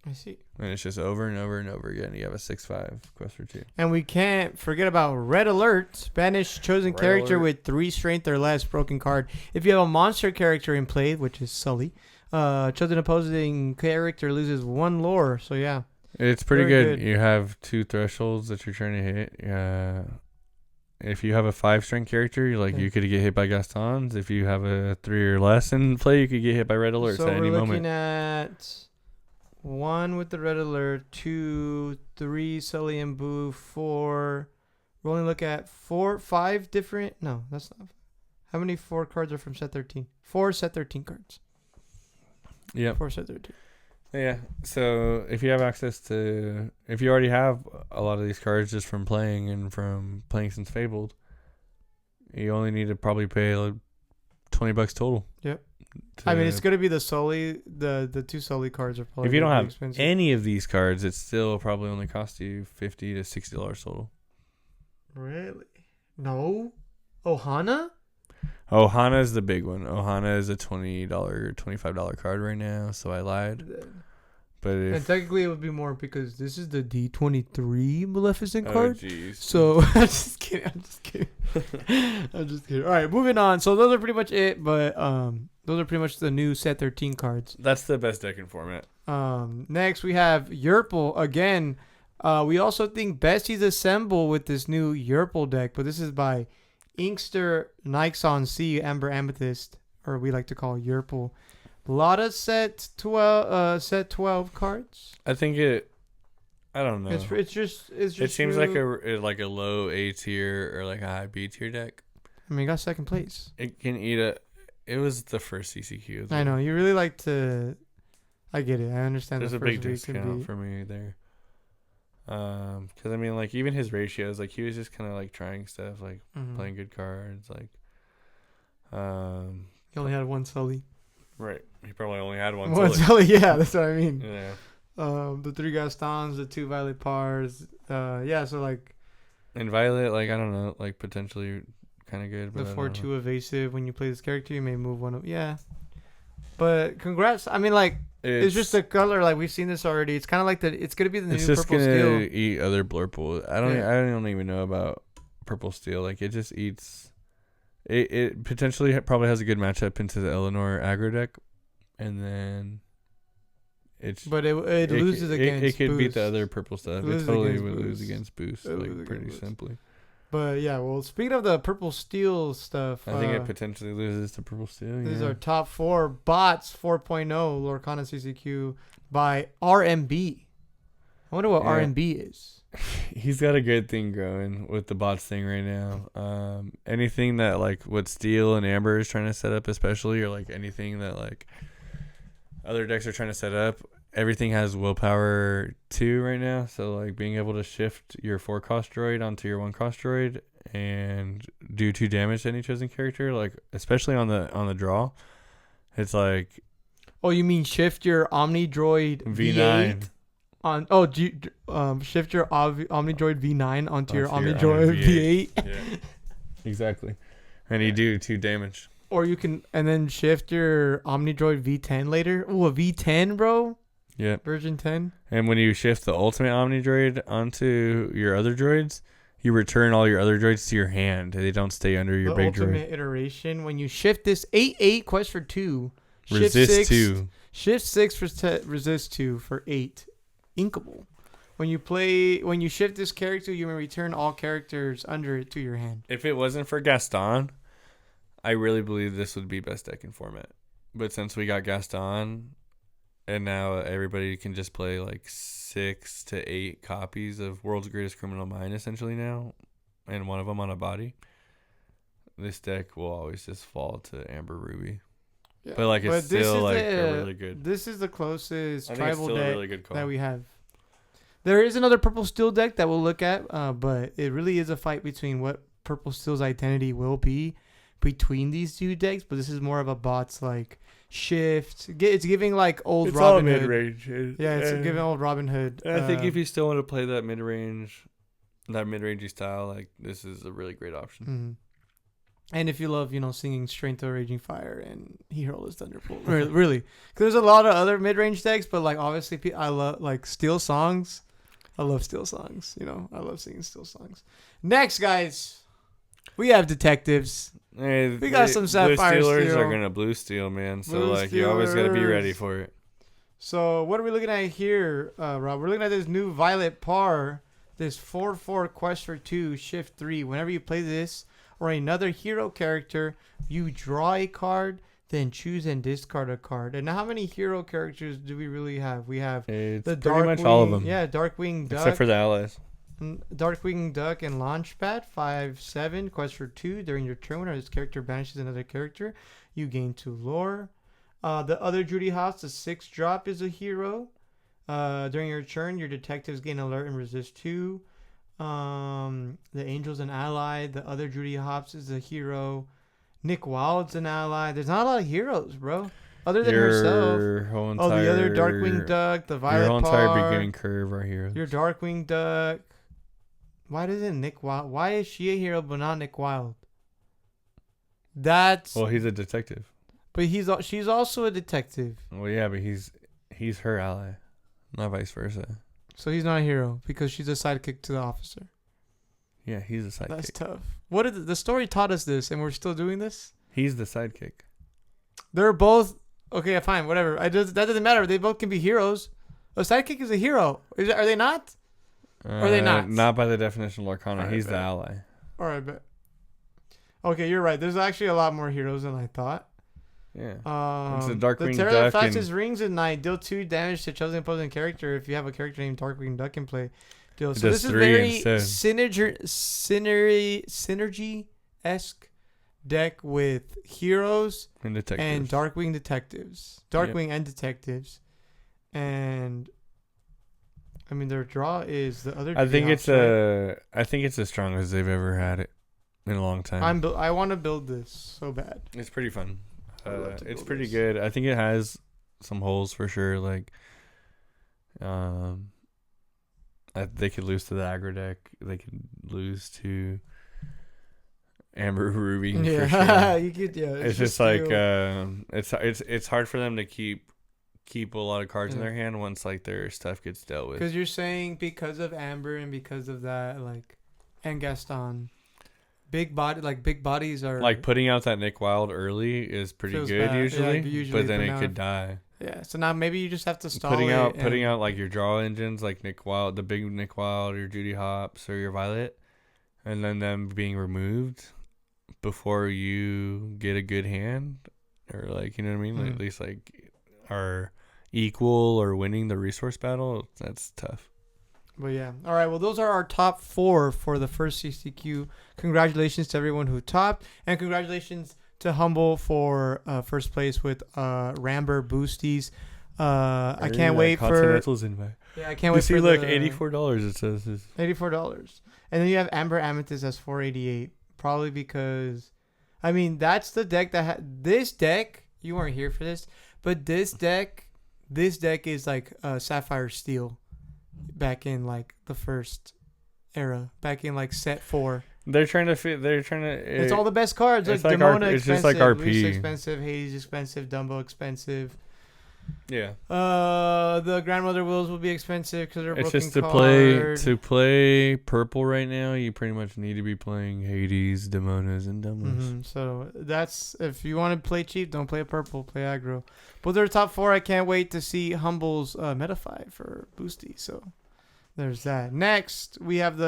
I see. And it's just over and over and over again. You have a 6/5 quest for 2. And we can't forget about Red Alert, Spanish chosen character with 3 strength or less, broken card. If you have a monster character in play, which is Sully, chosen opposing character loses 1 lore. So yeah, it's pretty good. You have 2 thresholds that you're trying to hit. If you have a 5 strength character, you could get hit by Gastons. If you have a 3 or less in play, you could get hit by Red Alerts at any moment. So we're looking at 1 with the Red Alert, 2, 3 Sully and Boo, 4. We're only looking at 5 different. No, that's not. How many 4 cards are from set 13? 4 set 13 cards. Yeah. 4 set 13. Yeah. So if you already have a lot of these cards just from playing and from playing since Fabled, you only need to probably pay like $20 total. Yep. I mean, it's going to be the Sully, the 2 Sully cards are probably. If you don't have expensive. any of these cards, it still probably only costs you $50 to $60 total. Really? No. Ohana? Ohana is the big one. Ohana is a $20, $25 card right now, so I lied. But And technically it would be more because this is the D23 Maleficent card. Jeez. So I'm just kidding. I'm just kidding. All right, moving on. So those are pretty much it. But those are pretty much the new set 13 cards. That's the best deck in format. Next we have Yerple again. We also think Bessie's assemble with this new Yerple deck, but this is by Inkster Nixon C Amber Amethyst, or we like to call Yerple. Lotta set 12 cards. I think I don't know. It's just it seems like a low A tier or like a high B tier deck. I mean, it got second place. It can eat it was the first CCQ. I know you really like to. I get it. I understand. There's a big discount for me there. Because I mean, like even his ratios, like he was just kind of like trying stuff, like playing good cards, like. He only had one Sully. Right. He probably only had one Sully. Yeah, that's what I mean. Yeah. The 3 Gastons, the 2 Violet Pars. Yeah, so like. And Violet, like I don't know, like potentially kind of good. But the 4/2 evasive. When you play this character, you may move one of. Yeah. But congrats. I mean, like. It's just the color, like we've seen this already. It's kind of like it's gonna be the new purple steel. It's just gonna eat other Blurple. I don't even know about purple steel. Like it just eats. It potentially probably has a good matchup into the Eleanor aggro deck, and then it's. But it loses against. It could boost. beat the other purple stuff. It totally would lose against boost, like pretty simply. But yeah, well, speaking of the purple steel stuff, I think it potentially loses to purple steel. These are top 4 bots 4.0 Lorcana CCQ by RMB. I wonder what RMB is. He's got a good thing going with the bots thing right now. Anything that like what Steel and Amber is trying to set up, especially, or like anything that like other decks are trying to set up. Everything has willpower 2 right now, so like being able to shift your 4 cost droid onto your 1 cost droid and do 2 damage to any chosen character, like especially on the draw, it's like. Oh, you mean shift your Omni Droid V9 on? Oh, shift your Omni Droid V9 onto your Omni Droid V8. Yeah, exactly, and you do 2 damage. Or you can and then shift your Omni Droid V10 later. Ooh, a V10, bro. Yeah. Version 10. And when you shift the ultimate Omni Droid onto your other droids, you return all your other droids to your hand. They don't stay under your big droid. The ultimate iteration, when you shift this 8/8 quest for 2, resist 6, 2. Shift 6 for resist 2 for 8. Inkable. When you shift this character, you may return all characters under it to your hand. If it wasn't for Gaston, I really believe this would be best deck in format. But since we got Gaston, and now everybody can just play like 6 to 8 copies of World's Greatest Criminal Mind essentially now, and one of them on a body, this deck will always just fall to Amber Ruby. Yeah. But like it's still like a really good. This is the closest tribal deck really that we have. There is another Purple Steel deck that we'll look at, but it really is a fight between what Purple Steel's identity will be between these 2 decks. But this is more of a bots like shift. It's giving like old it's Robin all Hood. mid-range. Yeah, it's giving old Robin Hood. And I think if you still want to play that mid-range, that mid-rangey style, like this is a really great option. Mm-hmm. And if you love, singing Strength of Raging Fire and Hero is Thunderbolt, really, because there's a lot of other mid-range decks, but like obviously I love like Steel songs. I love Steel songs. I love singing Steel songs. Next, guys, we have detectives. Hey, we got some Sapphire Steelers Steel. are gonna blue steel, man. So blue like Steelers. You always gotta be ready for it. So what are we looking at here, Rob? We're looking at this new Violet Par, this 4/4 quest for 2 shift 3. Whenever you play this or another hero character, you draw a card, then choose and discard a card. And how many hero characters do we really have? We have the pretty much all of them. Yeah, Darkwing Duck. Except for the allies. Darkwing Duck and Launchpad 5/7 quest for 2. During your turn, whenever this character banishes another character, you gain 2 lore. The other Judy House, the 6 drop, is a hero. During your turn, your detectives gain alert and resist 2. The Angel's an ally. The other Judy Hops is a hero. Nick Wilde's an ally. There's not a lot of heroes, bro. Other than herself. The other Darkwing Duck, the Violet Your whole entire beginning curve are heroes. Your Darkwing Duck. Why doesn't Nick Wilde? Why is she a hero but not Nick Wilde? That's Well, he's a detective. but she's also a detective. Well, yeah, but he's her ally, not vice versa. So he's not a hero because she's a sidekick to the officer. Yeah, he's a sidekick. That's tough. What did the story taught us this, and we're still doing this? He's the sidekick. They're both okay. Fine, whatever. That doesn't matter. They both can be heroes. A sidekick is a hero. Are they not? Or are they not? Not by the definition of Arcana. Alright, He's the bet. ally. All right, but okay, you're right. There's actually a lot more heroes than I thought. Yeah. It's a Darkwing the terror Duck that flashes and- rings at night. Deal 2 damage to chosen opposing character if you have a character named Darkwing Duck in play. Deal. It So does this is 3 very instead. synergy-esque deck with heroes And detectives. and Darkwing detectives. Darkwing and detectives. And I mean their draw is the other I think draw, it's right? I think it's as strong as they've ever had it in a long time. I want to build this so bad. It's pretty fun. I'd love to It's build pretty this. good. I think it has some holes for sure. Like, they could lose to the aggro deck. They could lose to Amber Ruby. For Yeah, sure. you could. Yeah, It's just like you. it's hard for them to keep a lot of cards in Yeah. their hand once like their stuff gets dealt with. Because you're saying because of Amber and because of that, like, and Gaston, big bodies are Like putting out that Nick Wild early is pretty Feels good bad. Yeah, usually, but then but it now could die. yeah. So now maybe you just have to stall Putting out and- like your draw engines like Nick Wild, the big Nick Wild, your Judy Hopps or your Violet, and then them being removed before you get a good hand, or like you know what I mean, like, Mhm. at least like are equal or winning the resource battle. That's tough. But yeah. All right. Well, those are our top 4 for the first CCQ. Congratulations to everyone who topped, and congratulations to Humble for first place with Ramber Boosties. I can't wait for. Continental's invite. Yeah, I can't You wait see, for look, the $84. It says this. $84. And then you have Amber Amethyst as 488. Probably because, I mean, that's the deck that this deck. You weren't here for this, but this deck is like Sapphire Steel, back in like the first era, back in like set 4. They're trying to fit. They're trying to. It's all the best cards. Like it's like Demona RP, it's expensive, just like RP. Luis expensive, Hades expensive, Dumbo expensive. Yeah. The Grandmother Wills will be expensive because they're It's broken just to card. play purple right now. You pretty much need to be playing Hades, Demonas, and Dumbos. So that's if you want to play cheap, don't play purple, play aggro. But they're top 4. I can't wait to see Humble's Metafy for Boosty. So there's that. Next we have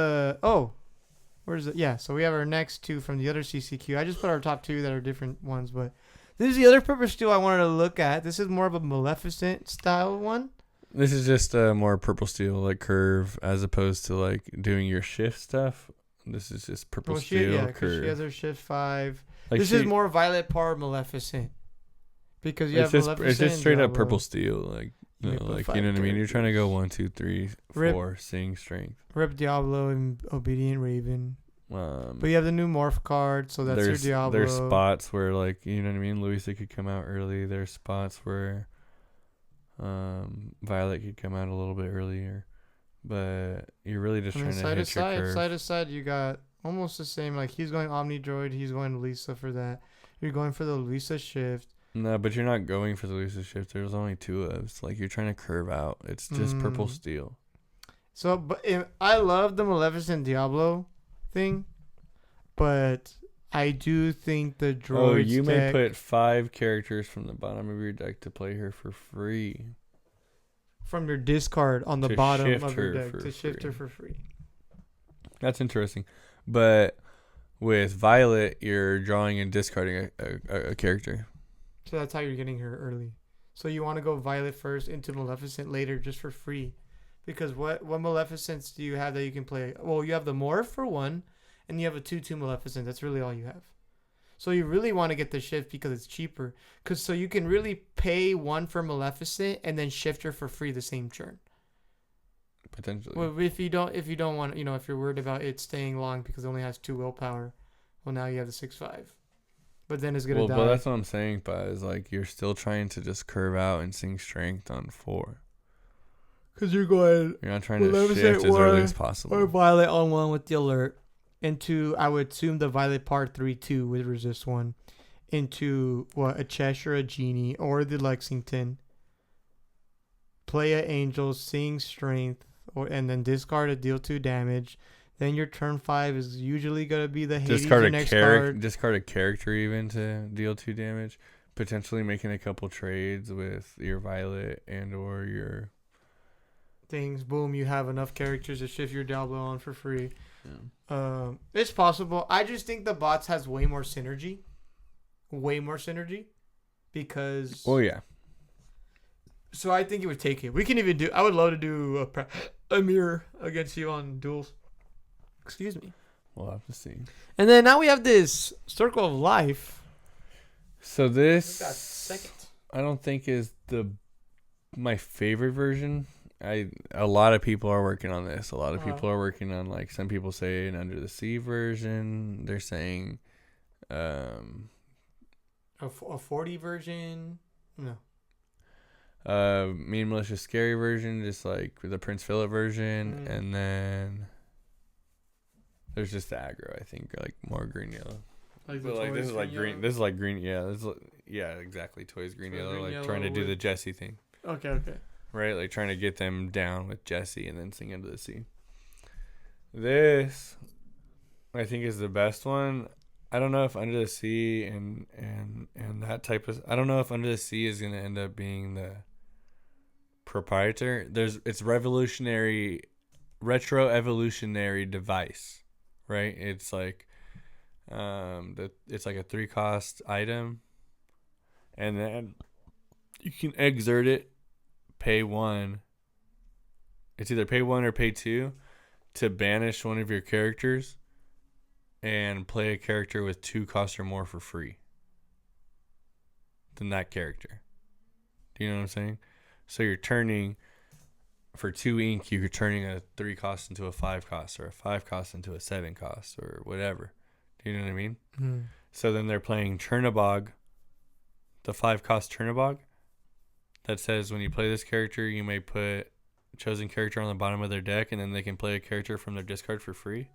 where's it? Yeah, so we have our next 2 from the other CCQ. I just put our top 2 that are different ones, but this is the other purple steel I wanted to look at. This is more of a Maleficent style one. This is just more purple steel like curve as opposed to like doing your shift stuff. This is just purple steel because she curve. has her shift 5. Like This is more Violet Power Maleficent. Because you It's have just Maleficent. it's just straight up Diablo. purple steel. Like You may put like 5 you know what I mean. You're trying to go characters. 1, 2, 3, Rip. 4, seeing strength. Rip Diablo and Obedient Raven. But But you have the new Morph card, so that's your Diablo. There's spots where like you know what I mean. Luisa could come out early. There's spots where Violet could come out a little bit earlier, but you're really just trying to side hit to your side, curve. side to side, you got almost the same. Like he's going Omni Droid, he's going Lisa for that. You're going for the Lisa shift. No, but you're not going for the Luisa shift. There's only 2 ofs. Like you're trying to curve out. It's just purple steel. So, but I love the Maleficent Diablo thing, but I do think the droids. Oh, you may deck- put 5 characters from the bottom of your deck to play her for free. from your discard on the To bottom shift of your her deck for to shift free. her for free. That's interesting. But with Violet, you're drawing and discarding a character. So that's how you're getting her early. So you want to go Violet first into Maleficent later just for free. Because what Maleficents do you have that you can play? Well, you have the Morph for 1, and you have a 2/2 Maleficent. That's really all you have. So you really want to get the shift because it's cheaper. So you can really pay 1 for Maleficent and then shift her for free the same turn. Potentially. Well, if you don't want, if you're worried about it staying long because it only has 2 willpower, well, now you have the 6/5. But then it's gonna die. But that's what I'm saying, Pa, is like you're still trying to just curve out and sing strength on 4. Because you're going You're not trying to Maleficent shift as early or- as possible. or Violet on 1 with the alert. into, I would assume, the Violet Part 3-2 with resist 1. Into, what, a Cheshire, a Genie, or the Lexington. Play a Angel, sing Strength, and then discard a deal 2 damage. Then your turn 5 is usually going to be the Hades, Discard your a next card. discard a character even to deal 2 damage. Potentially making a couple trades with your Violet and or your things. Boom, you have enough characters to shift your Diablo on for free. Yeah. It's possible. I just think the bots has way more synergy. Because... Oh, yeah. So I think it would take it. We can even do... I would love to do a mirror against you on duels. Excuse me. We'll have to see. And then now we have this Circle of Life. So this... Second. I don't think is my favorite version. A lot of people are working on this. A lot of people are working on, like, some people say an Under the Sea version. They're saying a 40 version. No. Mean and Malicious Scary version, just like the Prince Philip version, and then there's just the aggro. I think like more green yellow. Like this is like green. Yellow? This is like green. Yeah, exactly. Toys green yellow, like yellow trying to do the Jesse thing. Okay. Right, like trying to get them down with Jesse and then sing Under the Sea. This, I think, is the best one. I don't know if Under the Sea and that type of... I don't know if Under the Sea is going to end up being the proprietor. It's retro evolutionary device, right? It's like it's like a 3-cost item, and then you can exert it, pay 1. It's either pay 1 or pay 2 to banish one of your characters and play a character with 2 costs or more for free than that character. Do you know what I'm saying? So you're turning, for 2 ink, you're turning a 3 cost into a 5 cost, or a 5 cost into a 7 cost, or whatever. Do you know what I mean? Mm. So then they're playing Chernabog, the 5 cost Chernabog, that says when you play this character, you may put a chosen character on the bottom of their deck, and then they can play a character from their discard for free.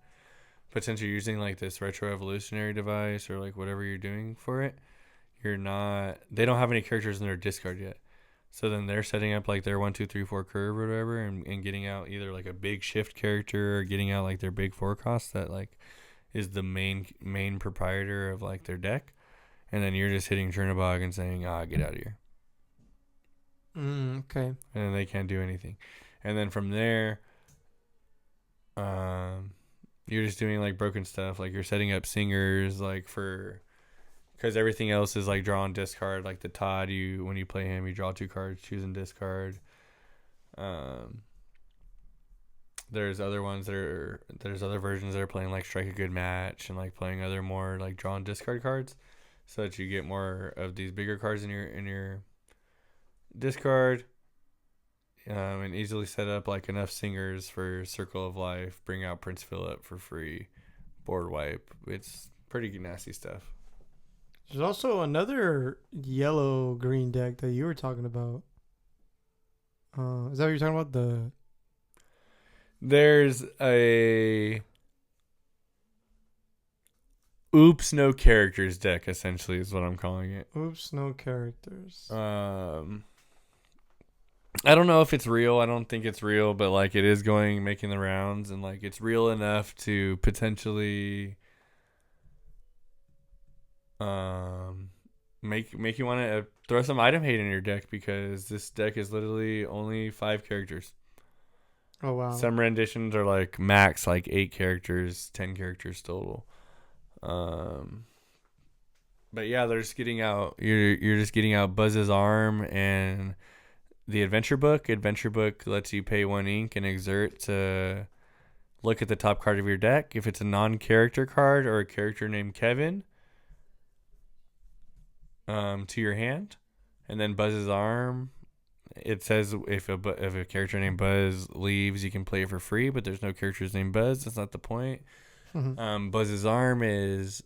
But since you're using like this retro evolutionary device or like whatever you're doing for it, they don't have any characters in their discard yet. So then they're setting up like their 1, 2, 3, 4 curve or whatever, and getting out either like a big shift character or getting out like their big 4 cost that like is the main proprietor of like their deck. And then you're just hitting Chernabog and saying, get out of here. Okay. And then they can't do anything. And then from there, you're just doing like broken stuff. Like you're setting up singers, like because everything else is like draw and discard. Like the Todd, when you play him, you draw 2 cards, choose and discard. There's other versions that are playing like Strike a Good Match and like playing other more like draw and discard cards, so that you get more of these bigger cards in your discard. And easily set up like enough singers for Circle of Life, bring out Prince Philip for free, board wipe. It's pretty nasty stuff. There's also another yellow-green deck that you were talking about. Is that what you're talking about? There's a Oops No Characters deck, essentially, is what I'm calling it. Oops No Characters. I don't know if it's real. I don't think it's real, but like it is making the rounds, and like it's real enough to potentially make you want to throw some item hate in your deck, because this deck is literally only 5 characters. Oh wow. Some renditions are like max like 8 characters, 10 characters total. But yeah, they're just getting out. You're just getting out Buzz's Arm and the Adventure Book. Adventure Book lets you pay 1 ink and exert to look at the top card of your deck. If it's a non-character card or a character named Kevin, to your hand. And then Buzz's Arm, it says if a character named Buzz leaves, you can play it for free, but there's no characters named Buzz. That's not the point. Mm-hmm. Buzz's Arm is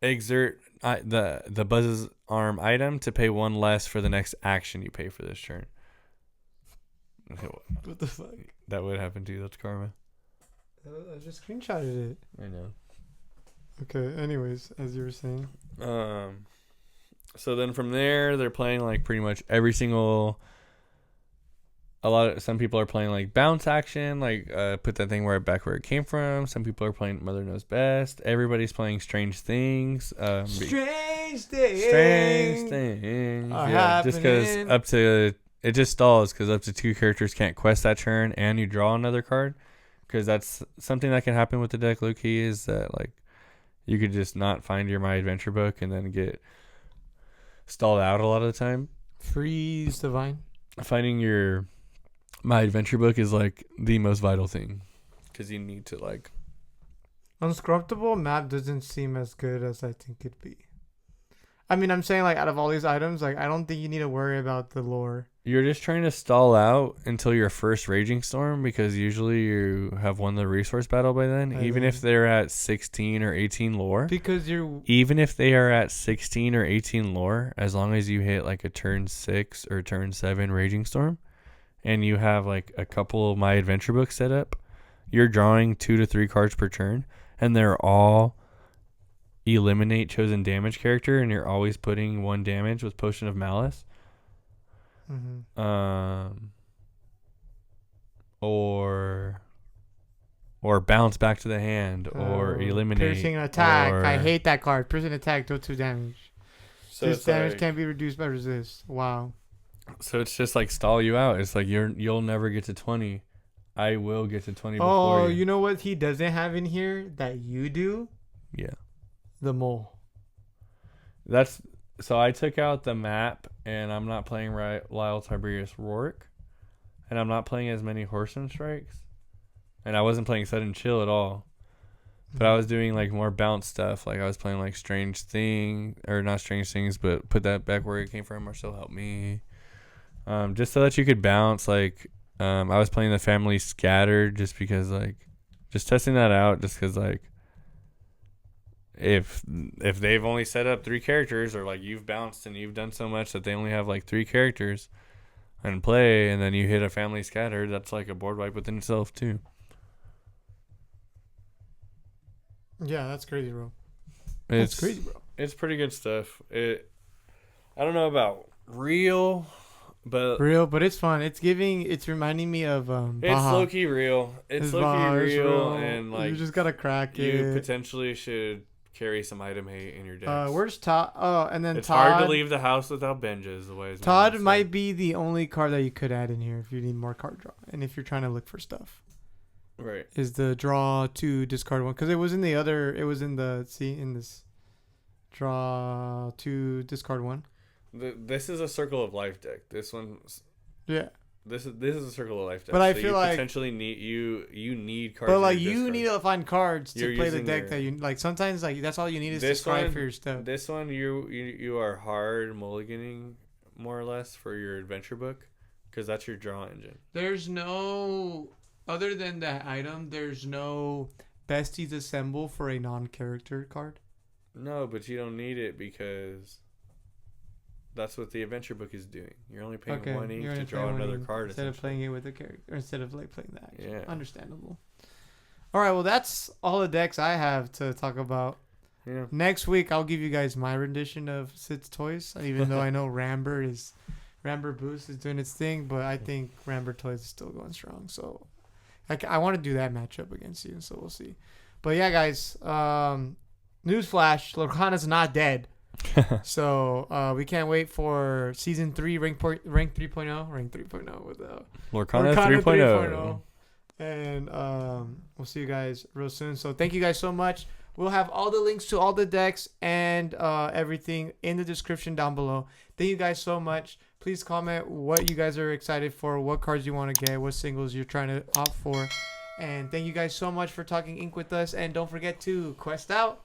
exert the Buzz's Arm item to pay 1 less for the next action you pay for this turn. What the fuck? That would happen to you. That's karma. I just screenshotted it. I know. Okay. Anyways, as you were saying. So then from there, they're playing like pretty much every single. Some people are playing like bounce action, like put that thing right back where it came from. Some people are playing Mother Knows Best. Everybody's playing Strange Things. Strange things. Yeah, just because up to it just stalls because up to 2 characters can't quest that turn, and you draw another card. Because that's something that can happen with the deck. Low key is that like you could just not find your My Adventure book and then get stalled out a lot of the time. Freeze Divine. Finding your My Adventure book is like the most vital thing because you need to like. Unscorruptible map doesn't seem as good as I think it'd be. I mean, I'm saying like out of all these items, like I don't think you need to worry about the lore. You're just trying to stall out until your first Raging Storm because usually you have won the resource battle by then. Even if they're at 16 or 18 lore. Because you're. Even if they are at 16 or 18 lore, as long as you hit like a turn 6 or turn 7 Raging Storm, and you have like a couple of My Adventure books set up, you're drawing 2 to 3 cards per turn, and they're all eliminate chosen damage character, and you're always putting 1 damage with Potion of Malice. Mm-hmm. Or bounce back to the hand, or eliminate. Piercing attack. I hate that card. Piercing attack, do 2 damage. So this damage can't be reduced by resist. Wow. So it's just like stall you out. It's like you'll never get to 20. I will get to 20 before you. Oh, you know what he doesn't have in here that you do? Yeah. The mole. So I took out the map, and I'm not playing Lyle Tiberius Rourke, and I'm not playing as many Horseman Strikes, and I wasn't playing Sudden Chill at all. But I was doing like more bounce stuff. Like I was playing like Strange Thing, or not Strange Things, but put that back where it came from, or still help me. Just so that you could bounce. Like I was playing the Family Scattered just because like, just testing that out. Just because like, if they've only set up 3 characters, or like you've bounced and you've done so much that they only have like 3 characters and play, and then you hit a Family Scattered, that's like a board wipe within itself too. Yeah, that's crazy, bro. That's crazy, bro. It's pretty good stuff. I don't know about real, but it's fun. It's reminding me of it's low key real. It's low key real, and like you just gotta crack it. You potentially should carry some item hate in your deck. Where's Todd? Oh, and then it's Todd. Hard to leave the house without Benjas. The way Todd might be the only card that you could add in here if you need more card draw, and if you're trying to look for stuff. Right. Is the draw 2 discard 1, because it was in the other. It was in this draw 2 discard 1. This is a Circle of Life deck. This one. Yeah. This is a Circle of Life deck. But I feel like potentially you need cards. But like you need to find cards to play the deck that you like. Sometimes like that's all you need is to scry for your stuff. This one you are hard mulliganing more or less for your adventure book, because that's your draw engine. There's no other than that item. There's no besties assemble for a non-character card. No, but you don't need it because that's what the adventure book is doing. You're only paying 1 ink to draw another card instead of playing it with the character, or instead of like playing the action. Yeah. Understandable. All right, well that's all the decks I have to talk about. Yeah. Next week I'll give you guys my rendition of Sid's Toys, even though I know Ramber Boost is doing its thing, but I think Ramber Toys is still going strong. So I want to do that matchup against you, so we'll see. But yeah, guys, newsflash, Lorcana's not dead. So we can't wait for season 3 rank 3.0 with Lorcana 3.0. And we'll see you guys real soon. So thank you guys so much. We'll have all the links to all the decks and everything in the description down below. Thank you guys so much. Please comment what you guys are excited for, what cards you want to get, what singles you're trying to opt for. And thank you guys so much for talking ink with us. And don't forget to quest out.